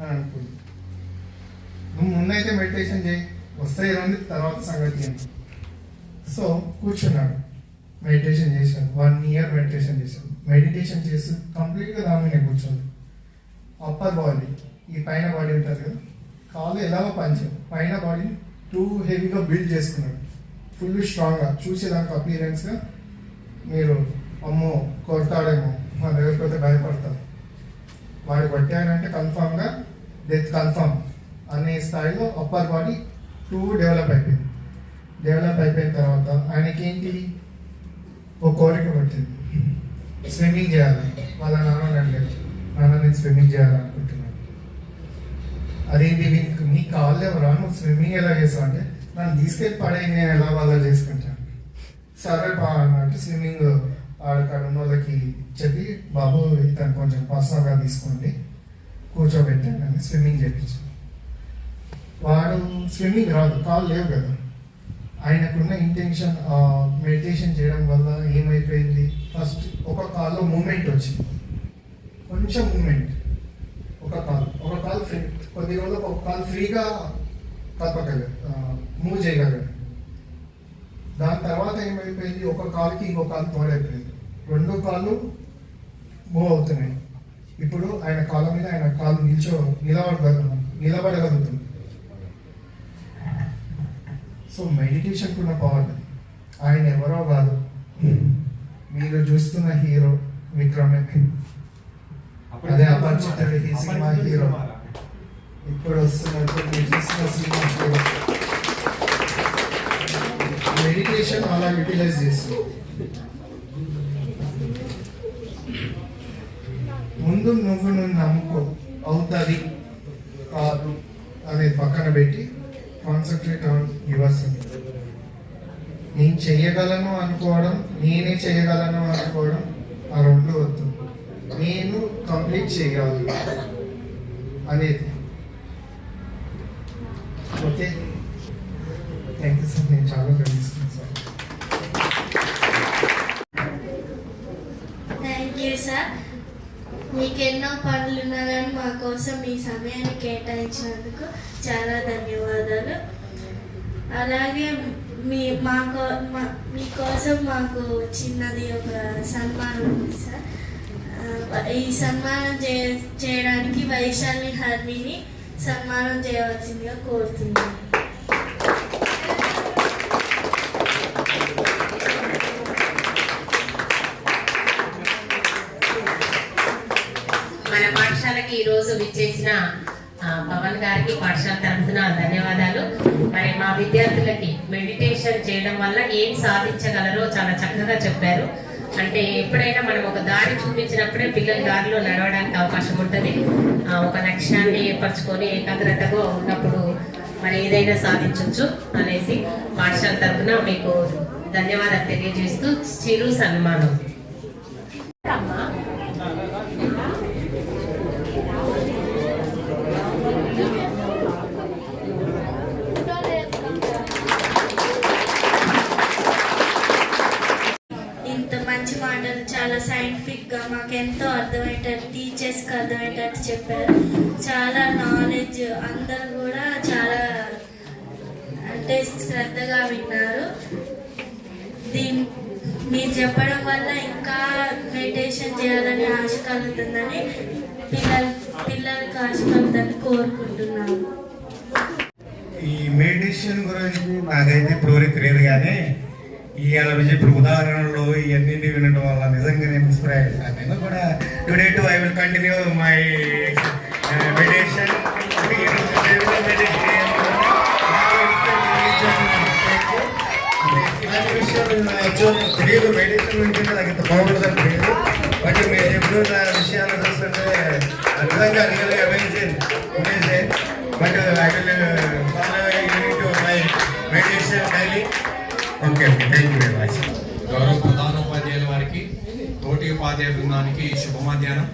అని అనుకుంది. నువ్వు ముందైతే మెడిటేషన్ చేయి, వస్తాయి ఉంది తర్వాత సంగతి అని. సో కూర్చున్నాడు, మెడిటేషన్ చేశాను, 1 year మెడిటేషన్ చేశాను. మెడిటేషన్ చేసి కంప్లీట్గా దాని మీద కూర్చోండి. అప్పర్ బాడీ, ఈ పైన బాడీ ఉంటుంది కదా, కాలు ఎలాగో పనిచేయదు, పైన బాడీని టూ హెవీగా బిల్డ్ చేసుకున్నాడు, ఫుల్ స్ట్రాంగ్గా. చూసేదానికి అపీరెన్స్గా మీరు అమ్మో కొడతాడేమో, మా దగ్గరికి పోతే భయపడతారు, వాడు కొట్టాడంటే కన్ఫామ్గా డెత్ కన్ఫామ్ అనే స్థాయిలో అప్పర్ బాడీ డెవలప్ అయిపోయింది. డెవలప్ అయిపోయిన తర్వాత ఆయనకి ఏంటి, ఒక కోరిక పట్టింది, స్విమ్మింగ్ చేయాలి. వాళ్ళ నాన్న నేను స్విమ్మింగ్ చేయాలనుకుంటున్నాను. అదేంటి నీ కాళ్ళు ఎవరా, నువ్వు స్విమ్మింగ్ ఎలా చేస్తావు అంటే, నన్ను తీసుకెళ్ళి పడే నేను ఎలా వాళ్ళ చేసుకుంటాను. సరే బా అన్నట్టు స్విమ్మింగ్ అక్కడ ఉన్న వాళ్ళకి చెప్పి బాబు ఇతను కొంచెం పర్సనల్గా తీసుకోండి కూర్చోబెట్టాను అని స్విమ్మింగ్ చేయించాను. వాడు స్విమ్మింగ్ రాదు, కాళ్ళు లేవు కదా. ఆయనకున్న ఇంటెన్షన్ మెడిటేషన్ చేయడం వల్ల ఏమైపోయింది, ఫస్ట్ ఒక కాల్లో మూమెంట్ వచ్చింది, కొంచెం మూమెంట్, ఒక కాల్ ఫ్రీ, కొద్ది రోజులకు ఒక కాల్ ఫ్రీగా కలపగలరు, మూవ్ చేయగలరు. దాని తర్వాత ఏమైపోయింది, ఒక కాలుకి ఇంకో కాలు తోడైపోయింది, 2 కాళ్ళు మూవ్ అవుతున్నాయి. ఇప్పుడు ఆయన కాళ్ళ మీద ఆయన కాలు నిలబడగలుగుతుంది. సో మెడిటేషన్కి ఉన్న పవర్, ఆయన ఎవరో కాదు, మీరు చూస్తున్న హీరో విక్రమే, అదే అపరిచితుడు ఈ సినిమా హీరో. ఇప్పుడు వస్తున్నట్టు మీరు చూస్తున్న సినిమా హీరో. మెడిటేషన్ అలా యూటిలైజ్ చేస్తుంది. ముందు నువ్వు నమ్ముకో, అవుతుంది కాదు అనేది పక్కన పెట్టి కాన్సన్ట్రేట్ ఆన్ యువర్ సెల్ఫ్. నేను చెయ్యగలను అనుకోవడం, నేనే చేయగలను అనుకోవడం, ఆ 2 వద్దు. నేను కంప్లీట్ చేయగలను అనేది. Okay, thank you sir. నేను చాలా గమనిస్తున్నాను సార్. Thank you sir. మీకు ఎన్నో పనులు ఉన్నా కానీ మా కోసం మీ సమయాన్ని కేటాయించినందుకు చాలా ధన్యవాదాలు. అలాగే మీకోసం మాకు చిన్నది ఒక సన్మానం ఉంది సార్. ఈ సన్మానం చేయడానికి వైశాలి హర్మిని సన్మానం చేయవలసిందిగా కోరుతున్నాను. మన పాఠశాలకి ఈరోజు విచ్చేసిన పవన్ గారికి పాఠశాల తరఫున ధన్యవాదాలు. మరి మా విద్యార్థులకి మెడిటేషన్ చేయడం వల్ల ఏం సాధించగలరో చాలా చక్కగా చెప్పారు. అంటే ఎప్పుడైనా మనం ఒక దారి చూపించినప్పుడే పిల్లలు దారిలో నడవడానికి అవకాశం ఉంటుంది. ఒక లక్ష్యాన్ని ఏర్పరచుకొని ఏకాగ్రతగా ఉన్నప్పుడు మరి ఏదైనా సాధించవచ్చు అనేసి పాఠశాల తరఫున మీకు ధన్యవాదాలు తెలియజేస్తూ చిరు సన్మానం. చాలా సైంటిఫిక్గా మాకు ఎంతో అర్థమయ్యేటట్టు, టీచర్స్కి అర్థమయ్యేటట్టు చెప్పారు. చాలా నాలెడ్జ్, అందరూ కూడా చాలా అంటే శ్రద్ధగా విన్నారు. మీరు చెప్పడం వల్ల ఇంకా మెడిటేషన్ చేయాలని ఆశ కలుగుతుందని పిల్లలకు ఆశ కలుగుతుందని కోరుకుంటున్నాను. ఈ మెడిటేషన్ గురించి నాకైతే ఇప్పటివరకు తెలియదు, కానీ ఇవాళ ఇప్పుడు ఉదాహరణలో ఇవన్నీ వినడం వల్ల నిజంగా నేను ఇన్స్పైర్ అయ్యాను. నేను కూడా today to I will continue my meditation. తెలియదు మెడిటేషన్ వింటుంటే నాకు ఇంత బాగుంటుందని తెలియదు. బట్ మీరు ఎప్పుడు నా విషయాలు చూస్తుంటే నిజంగా రియల్గా amazing. But I will follow my meditation daily. Okay, thank you very much. గౌరవ ప్రధానోపాధ్యాయుల వారికి, తోటి ఉపాధ్యాయ బృందానికి శుభ మధ్యాహ్నం.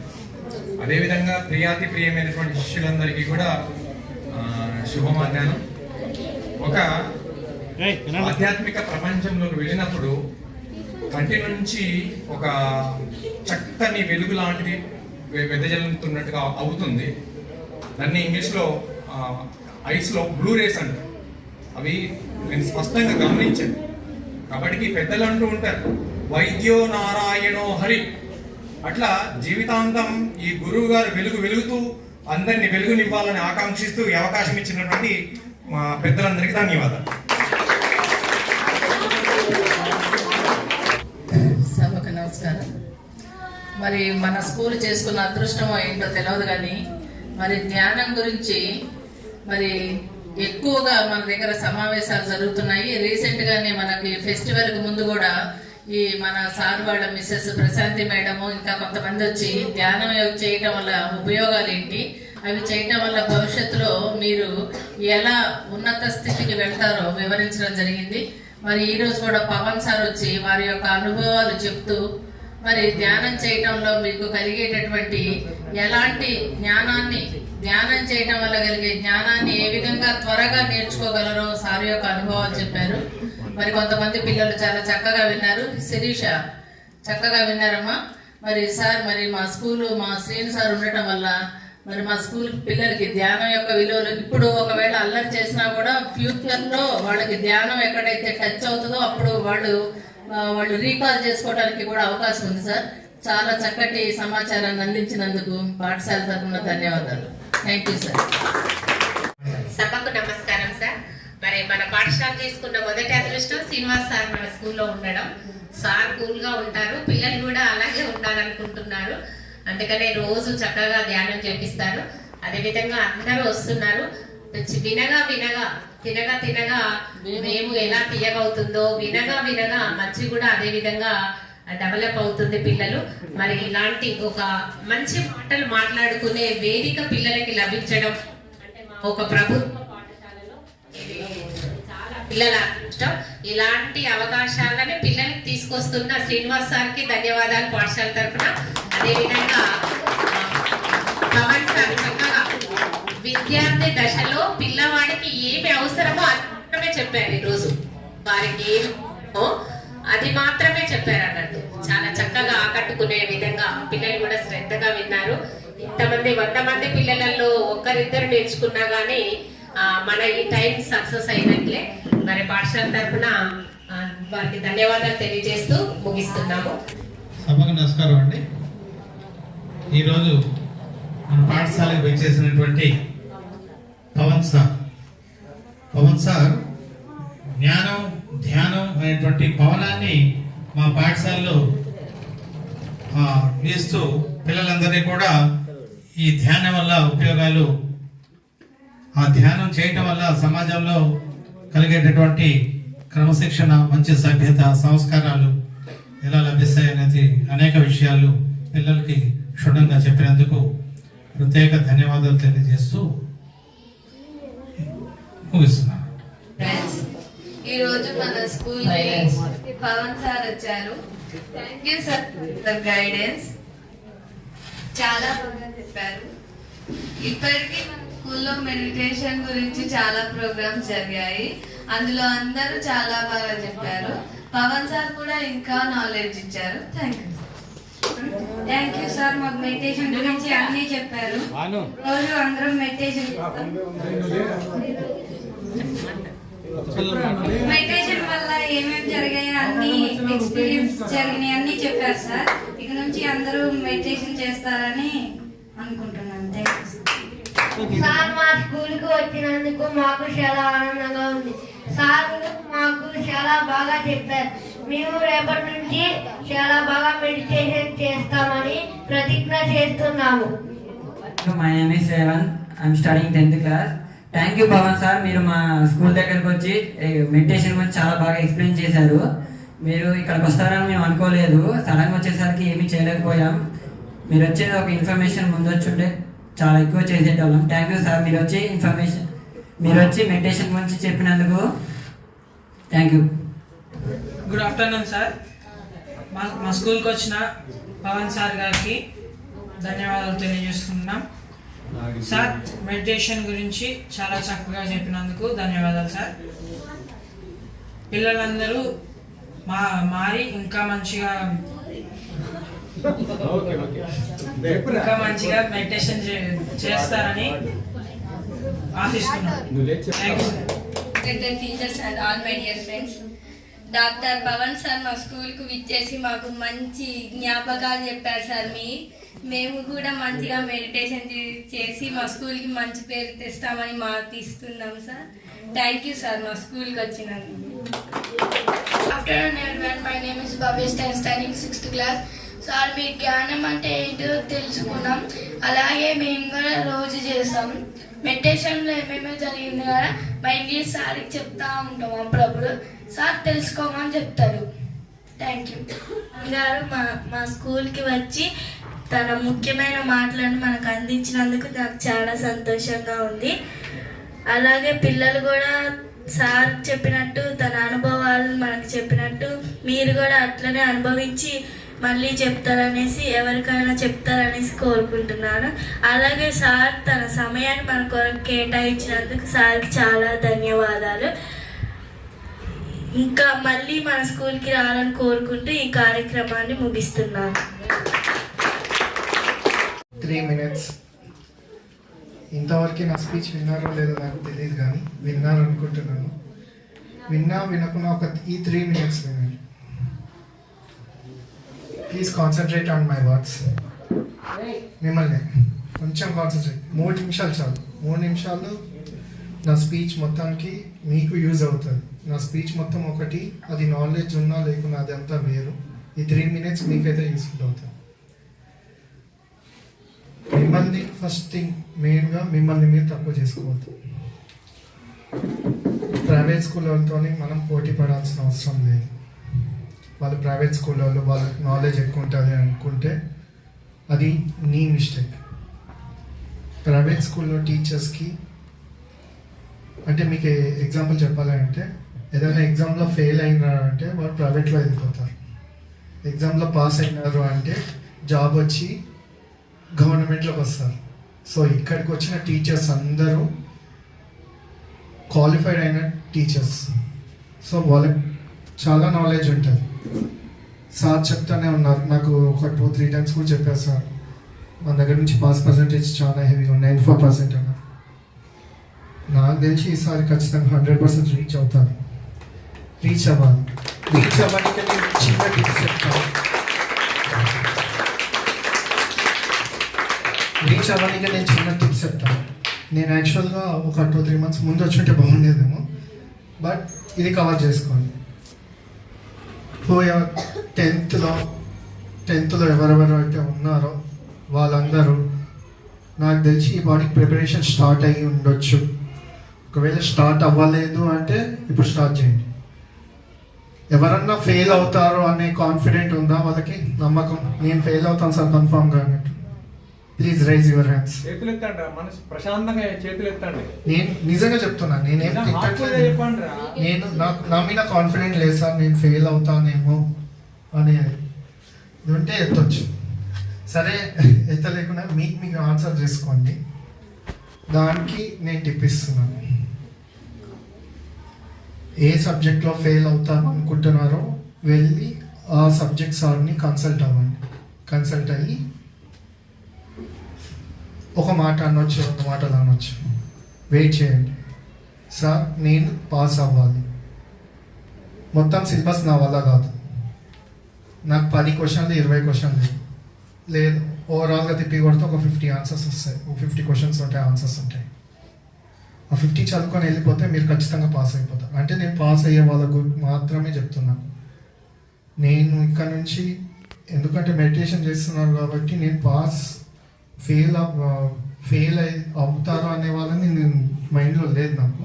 అదేవిధంగా ప్రియాతి ప్రియమైనటువంటి శిష్యులందరికీ కూడా శుభ మధ్యాహ్నం. ఒక ఆధ్యాత్మిక ప్రపంచంలోకి వెళ్ళినప్పుడు కంటి నుంచి ఒక చక్కని వెలుగు లాంటిది వెదజల్లుతున్నట్టుగా అవుతుంది. దాన్ని ఇంగ్లీష్లో ఐస్లో బ్లూ రేస్ అంటారు. అవి నేను స్పష్టంగా గమనించాను. కాబట్టి పెద్దలు అంటూ ఉంటారు, వైద్యో నారాయణో హరి. అట్లా జీవితాంతం ఈ గురువు గారు వెలుగుతూ అందరినీ వెలుగునివ్వాలని ఆకాంక్షిస్తూ ఈ అవకాశం ఇచ్చినటువంటి మా పెద్దలందరికీ ధన్యవాదాలు. సభకు నమస్కారం. మరి మన స్కూల్ చేసుకున్న అదృష్టమో ఏంటో తెలియదు, కానీ మరి ధ్యానం గురించి మరి ఎక్కువగా మన దగ్గర సమావేశాలు జరుగుతున్నాయి. రీసెంట్ గానే మనకి ఫెస్టివల్ కు ముందు కూడా ఈ మన సార్ వాళ్ళ మిస్సెస్ ప్రశాంతి మేడము ఇంకా కొంతమంది వచ్చి ధ్యానం చేయటం వల్ల ఉపయోగాలు ఏంటి, అవి చేయటం వల్ల భవిష్యత్తులో మీరు ఎలా ఉన్నత స్థితికి వెళ్తారో వివరించడం జరిగింది. మరి ఈ రోజు కూడా పవన్ సార్ వచ్చి వారి యొక్క అనుభవాలు చెప్తూ మరి ధ్యానం చేయటంలో మీకు కలిగేటటువంటి ఎలాంటి ధ్యానం చేయటం వల్ల కలిగే జ్ఞానాన్ని ఏ విధంగా త్వరగా నేర్చుకోగలరో సార్ యొక్క అనుభవాలు చెప్పారు. మరి కొంతమంది పిల్లలు చాలా చక్కగా విన్నారు. శిరీష చక్కగా విన్నారమ్మా. మరి సార్ మరి మా శ్రీను సార్ ఉండటం వల్ల మరి మా స్కూల్ పిల్లలకి ధ్యానం యొక్క విలువలు ఇప్పుడు ఒకవేళ అల్లరి చేసినా కూడా ఫ్యూచర్లో వాళ్ళకి ధ్యానం ఎక్కడైతే టచ్ అవుతుందో అప్పుడు వాళ్ళు రీకాల్ చేసుకోవడానికి కూడా అవకాశం ఉంది సార్. చాలా చక్కటి సమాచారాన్ని అందించినందుకు పాఠశాల తరఫున ధన్యవాదాలు. Thank you sir. సభకు నమస్కారం సార్. మరి మన పాఠశాల చేసుకున్న మొదటి అదృష్టం శ్రీనివాస్ సార్ మన స్కూల్లో ఉండడం. సార్ కూల్గా ఉంటారు, పిల్లలు కూడా అలాగే ఉండాలనుకుంటున్నారు. అందుకనే రోజు చక్కగా ధ్యానం చేపిస్తారు. అదేవిధంగా అందరూ వస్తున్నారు. తినగా మేము ఎలా తీయగవుతుందో వినగా మంచి కూడా అదే విధంగా డెవలప్ అవుతుంది పిల్లలు. మరి ఇలాంటి ఒక మంచి మాటలు మాట్లాడుకునే వేదిక పిల్లలకి లభించడం అంటే ఒక ప్రభుత్వ పాఠశాలలో చాలా పిల్లల ఇష్టం. ఇలాంటి అవకాశాలని పిల్లలకి తీసుకొస్తున్న శ్రీనివాస్ సార్కి ధన్యవాదాలు పాఠశాల తరఫున. అదేవిధంగా పవన్ సార్ చక్కగా విద్యార్థి దశలో పిల్లవాడికి ఏమి అవసరమో అది మాత్రమే చెప్పారు. ఈరోజు వారికి ఏమో అది మాత్రమే చెప్పారు అన్నట్టు. చాలా చక్కగా ఆకట్టుకునే విధంగా పిల్లలు కూడా శ్రద్ధగా విన్నారు. ఇంతమంది 100 మంది పిల్లలలో ఒక్కరిద్దరు నేర్చుకున్నా గానీ మన ఈ టైం సక్సెస్ అయినట్లే. మరి పాఠశాల తరఫున వారికి ధన్యవాదాలు తెలియజేస్తూ ముగిస్తున్నాము. సభకు నమస్కారం అండి. ఈరోజు మన పాఠశాలకు వచ్చేసినటువంటి పవన్ సార్ జ్ఞానం ధ్యానం అనేటువంటి పవనాన్ని మా పాఠశాలలో వేస్తూ పిల్లలందరినీ కూడా ఈ ధ్యానం వల్ల ఉపయోగాలు, ఆ ధ్యానం చేయటం వల్ల సమాజంలో కలిగేటటువంటి క్రమశిక్షణ, మంచి సభ్యత, సంస్కారాలు ఎలా లభిస్తాయి అనేది అనేక విషయాలు పిల్లలకి క్షుణ్ణంగా చెప్పినందుకు ప్రత్యేక ధన్యవాదాలు తెలియజేస్తూ ముగిస్తున్నాను. ఈరోజు మన స్కూల్ పవన్ సార్ వచ్చారు. Thank you sir for guidance. చాలా బాగా చెప్పారు. ఇప్పటికీ మన స్కూల్లో మెడిటేషన్ గురించి చాలా ప్రోగ్రామ్స్ జరిగాయి. అందులో అందరూ చాలా బాగా చెప్పారు. పవన్ సార్ కూడా ఇంకా నాలెడ్జ్ ఇచ్చారు. Thank you sir. మాకు మెడిటేషన్ గురించి అన్నీ చెప్పారు. రోజు అందరం మెడిటేషన్ వల్ల ఏమేమి జరిగాయి అన్ని ఎక్స్పీరియన్స్ జరిగినాయి అన్ని చెప్పారు సార్. ఇక నుంచి అందరూ మెడిటేషన్ చేస్తారని అనుకుంటున్నాను. సార్ మా స్కూల్కి వచ్చినందుకు మాకు చాలా ఆనందంగా ఉంది. సార్ మాకు చాలా బాగా చెప్పారు. మేము రేపటి నుంచి చాలా బాగా మెడిటేషన్ చేస్తామని ప్రతిజ్ఞ చేస్తున్నాము. My name is Revan. I'm studying 10th class. Thank you Pavan sir. మీరు మా స్కూల్ దగ్గరకు వచ్చి మెడిటేషన్ గురించి చాలా బాగా ఎక్స్ప్లెయిన్ చేశారు. మీరు ఇక్కడికి వస్తారని మేము అనుకోలేదు. సడన్గా వచ్చేసరికి ఏమీ చేయలేకపోయాం. మీరు వచ్చేది ఒక ఇన్ఫర్మేషన్ ముందు వచ్చి ఉంటే చాలా ఎక్కువ చేసేటోళ్ళం. Thank you sir. మీరు వచ్చి మెడిటేషన్ గురించి చెప్పినందుకు thank you. Good afternoon sir. మా స్కూల్కి వచ్చిన పవన్ సార్ గారికి ధన్యవాదాలు తెలియజేస్తున్నాం. సార్ మెడిటేషన్ గురించి చాలా చక్కగా చెప్పినందుకు ధన్యవాదాలు సార్. పిల్లలందరూ మారి ఇంకా మంచిగా మెడిటేషన్ చేస్తారని ఆశిస్తున్నాను. Teachers and all my dear friends, doctor Pavan sir మా స్కూల్కు విచ్చేసి మాకు మంచి జ్ఞాపకాలు చెప్పారు సార్. మేము కూడా మంచిగా మెడిటేషన్ చేసి మా స్కూల్కి మంచి పేరు తెస్తామని మాటిస్తున్నాం సార్. థ్యాంక్ యూ సార్ మా స్కూల్కి వచ్చినందుకు. Afternoon everyone, my name is Bhavesh. I am studying 6th class. Sir మీ జ్ఞానం అంటే ఏంటో తెలుసుకున్నాం. అలాగే మేము కూడా రోజు చేస్తాం. మెడిటేషన్లో ఏమేమో జరిగింది కదా మా ఇంగ్లీష్ సార్కి చెప్తా ఉంటాం. అప్పుడప్పుడు సార్ తెలుసుకోమని చెప్తారు. థ్యాంక్ యూ గారు. మా స్కూల్కి వచ్చి తన ముఖ్యమైన మాటలను మనకు అందించినందుకు నాకు చాలా సంతోషంగా ఉంది. అలాగే పిల్లలు కూడా సార్ చెప్పినట్టు తన అనుభవాలను మనకు చెప్పినట్టు మీరు కూడా అట్లనే అనుభవించి మళ్ళీ చెప్తారనేసి, ఎవరికైనా చెప్తారనేసి కోరుకుంటున్నాను. అలాగే సార్ తన సమయాన్ని మన కొరకు కేటాయించినందుకు సార్కి చాలా ధన్యవాదాలు. ఇంకా మళ్ళీ మన స్కూల్కి రావాలని కోరుకుంటూ ఈ కార్యక్రమాన్ని ముగిస్తున్నాను. 3 minutes. ఇంతవరకు నా స్పీచ్ విన్నారో లేదో నాకు తెలియదు, కానీ విన్నారు అనుకుంటున్నాను. వినకుండా ఈ 3 minutes వినండి. Please concentrate on my words. మిమ్మల్ని కొంచెం కాన్సన్ట్రేట్. 3 నిమిషాలు చాలు. 3 నిమిషాలు నా స్పీచ్ మొత్తానికి మీకు యూజ్ అవుతుంది. నా స్పీచ్ మొత్తం ఒకటి, అది నాలెడ్జ్ ఉన్నా లేకున్నా అదంతా వేరు. ఈ 3 minutes మీకైతే యూస్ఫుల్ అవుతుంది. మిమ్మల్ని ఫస్ట్ థింగ్ మెయిన్గా మిమ్మల్ని మీరు తక్కువ చేసుకోవద్దు. ప్రైవేట్ స్కూల్ వాళ్ళతో మనం పోటీ పడాల్సిన అవసరం లేదు. వాళ్ళు ప్రైవేట్ స్కూల్ వాళ్ళు, వాళ్ళకి నాలెడ్జ్ ఎక్కువ ఉంటుంది అనుకుంటే అది నీ మిస్టేక్. ప్రైవేట్ స్కూల్లో టీచర్స్కి అంటే మీకు ఎగ్జాంపుల్ చెప్పాలంటే, ఏదైనా ఎగ్జామ్లో ఫెయిల్ అయినారంటే వాళ్ళు ప్రైవేట్లో వెళ్ళిపోతారు. ఎగ్జామ్లో పాస్ అయినారు అంటే జాబ్ వచ్చి గవర్నమెంట్లోకి వస్తారు. సో ఇక్కడికి వచ్చిన టీచర్స్ అందరూ క్వాలిఫైడ్ అయిన టీచర్స్. సో వాళ్ళకి చాలా నాలెడ్జ్ ఉంటుంది. సార్ చెప్తానే ఉన్నారు, నాకు ఒక 2-3 times కూడా చెప్పారు సార్, మన దగ్గర నుంచి పాస్ పర్సంటేజ్ చాలా హెవీగా 94% అన్నారు. నాకు తెలిసి ఈసారి ఖచ్చితంగా 100% రీచ్ అవుతాను. రీచ్ అవ్వాలి. రీచ్ అవ్వడానికి నేను చిన్న టిప్స్ చెప్తాను. రీచ్ అవ్వడానికి నేను చిన్న టిప్స్ చెప్తాను. నేను యాక్చువల్గా ఒక 2-3 months ముందు వచ్చుంటే బాగుండేదేమో, బట్ ఇది కవర్ చేసుకోండి. పోయా 10th ఎవరెవరు అయితే ఉన్నారో వాళ్ళందరూ నాకు తెలిసి ఈ బాడీకి ప్రిపరేషన్ స్టార్ట్ అయ్యి ఉండొచ్చు. ఒకవేళ స్టార్ట్ అవ్వలేదు అంటే ఇప్పుడు స్టార్ట్ చేయండి. ఎవరన్నా ఫెయిల్ అవుతారో అనే కాన్ఫిడెంట్ ఉందా వాళ్ళకి? నమ్మకం, నేను ఫెయిల్ అవుతాను సార్ కన్ఫామ్గా అన్నట్టు. Please rise your hands. చేతులు ఎత్తండి, మనసు ప్రశాంతంగా చేతులు ఎత్తండి. నేను నిజంగా చెప్తున్నా, నేనేం నేను నా మీద కాన్ఫిడెంట్ లేదు సార్, నేను ఫెయిల్ అవుతానేమో అని ఇది ఉంటే ఎత్తొచ్చు. సరే, ఎత్తలేకుండా మీకు ఆన్సర్ చేసుకోండి. దానికి నేను టిప్ ఇస్తున్నాను. ఏ సబ్జెక్ట్లో ఫెయిల్ అవుతాను అనుకుంటున్నారో వెళ్ళి ఆ సబ్జెక్ట్ సార్ని కన్సల్ట్ అవ్వండి. కన్సల్ట్ అయ్యి ఒక మాట అనొచ్చు, 2 మాటలు అనొచ్చు. వెయిట్ చేయండి. సార్ నేను పాస్ అవ్వాలి, మొత్తం సిలబస్ నా వల్ల కాదు, నాకు 10 questions 20 questions లేదు, ఓవరాల్గా తిప్పి కొడితే ఒక 50 answers వస్తాయి. 50 questions ఉంటాయి, ఆన్సర్స్ ఉంటాయి. ఆ 50 చదువుకొని వెళ్ళిపోతే మీరు ఖచ్చితంగా పాస్ అయిపోతారు. అంటే నేను పాస్ అయ్యే వాళ్ళ గురించి మాత్రమే చెప్తున్నాను. నేను ఇక్కడ నుంచి, ఎందుకంటే మెడిటేషన్ చేస్తున్నాను కాబట్టి, నేను ఫెయిల్ అవుతారు అనే వాళ్ళని నేను మైండ్లో లేదు. నాకు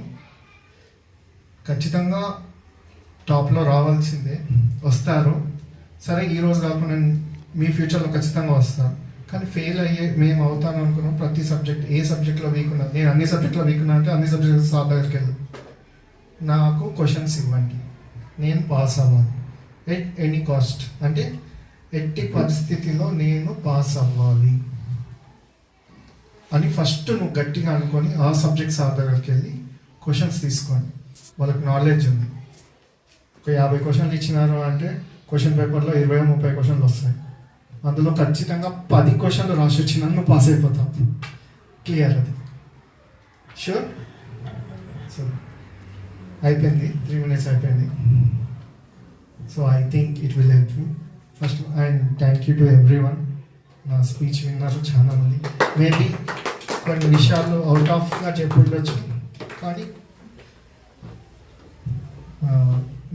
ఖచ్చితంగా టాప్లో రావాల్సిందే, వస్తారు. సరే ఈరోజు కాకుండా మీ ఫ్యూచర్లో ఖచ్చితంగా వస్తారు. కానీ ఫెయిల్ అయ్యే మేము అవుతాను అనుకున్నాం. ప్రతి సబ్జెక్ట్, ఏ సబ్జెక్ట్లో వీక్ ఉన్నది, నేను అన్ని సబ్జెక్ట్లో వీక్ ఉన్నా అంటే అన్ని సబ్జెక్ట్ సార్ దగ్గరికి వెళ్ళి నాకు క్వశ్చన్స్ ఇవ్వండి, నేను పాస్ అవ్వాలి ఎట్ ఎనీ కాస్ట్. అంటే ఎట్టి పరిస్థితిలో నేను పాస్ అవ్వాలి అని ఫస్ట్ నువ్వు గట్టిగా అనుకొని ఆ సబ్జెక్ట్ సార్ దగ్గరికి వెళ్ళి క్వశ్చన్స్ తీసుకోండి. వాళ్ళకి నాలెడ్జ్ ఉంది. ఒక 50 questions ఇచ్చినారు అంటే క్వశ్చన్ పేపర్లో 20-30 questions వస్తాయి. అందులో ఖచ్చితంగా 10 questions రాసి వచ్చినా నువ్వు పాస్ అయిపోతావు. క్లియర్? అది షూర్. సో అయిపోయింది, 3 minutes అయిపోయింది. So I think it will help you. First and thank you to everyone. నా స్పీచ్ విన్నారు చాలా మంది. మేబీ కొన్ని విషయాలు అవుట్ ఆఫ్గా చెప్పుండొచ్చు, కానీ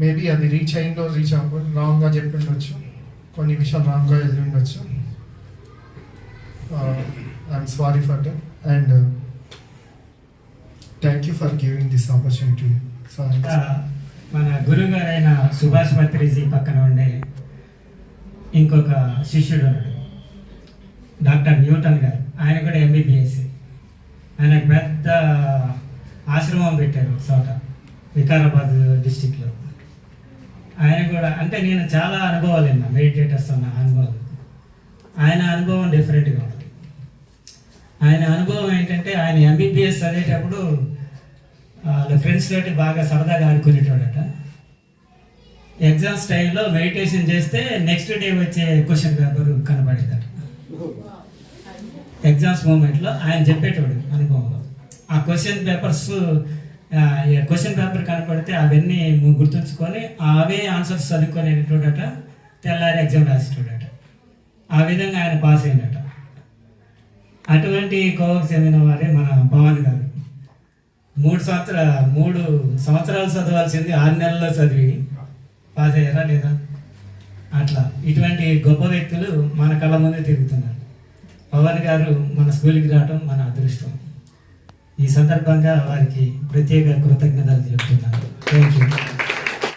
మేబీ అది రీచ్ అయిందో రీచ్ అవ్వకుండా రాంగ్గా చెప్పి ఉండొచ్చు, కొన్ని విషయాలు రాంగ్గా వెళ్ళి ఉండొచ్చు. I'm sorry for that and thank you for giving this opportunity. మన గురువు గారైన సుభాష్ పత్రిజీ పక్కన ఉండే ఇంకొక శిష్యుడు ఉన్నాడు, డాక్టర్ న్యూటన్ గారు. ఆయన కూడా MBBS. ఆయన పెద్ద ఆశ్రమం పెట్టారు చోట, వికారాబాద్ డిస్టిక్లో. ఆయన కూడా అంటే నేను చాలా అనుభవాలు విన్నా, మెడిటేటర్స్ అన్న అనుభవాలు. ఆయన అనుభవం డిఫరెంట్గా ఉంటుంది. ఆయన అనుభవం ఏంటంటే ఆయన ఎంబీబీఎస్ చదివేటప్పుడు వాళ్ళ ఫ్రెండ్స్ తోటి బాగా సరదాగా ఆడుకునేటోడట. ఎగ్జామ్స్ టైంలో మెడిటేషన్ చేస్తే నెక్స్ట్ డే వచ్చే క్వశ్చన్ పేపర్ కనపడేదట. ఎగ్జామ్స్ మూమెంట్లో ఆయన చెప్పేటోడు అనుభవంలో. ఆ క్వశ్చన్ పేపర్ కనపడితే అవన్నీ గుర్తుంచుకొని అవే ఆన్సర్స్ చదువుకునేటోడట. తెల్లారి ఎగ్జామ్ రాసేటోడట. ఆ విధంగా ఆయన పాస్ అయినట. అటువంటి కోవకు చెందిన వారే మన పవన్ గారు. 3 సంవత్సరాలు చదవాల్సింది 6 నెలల్లో చదివి పాస్ అయ్యారా లేదా? అట్లా ఇటువంటి గొప్ప వ్యక్తులు మన కళ్ళ ముందే తిరుగుతున్నారు. పవన్ గారు మన స్కూల్కి రావటం మన అదృష్టం. ఈ సందర్భంగా వారికి ప్రత్యేక కృతజ్ఞతలు చెప్తున్నాను. Thank you.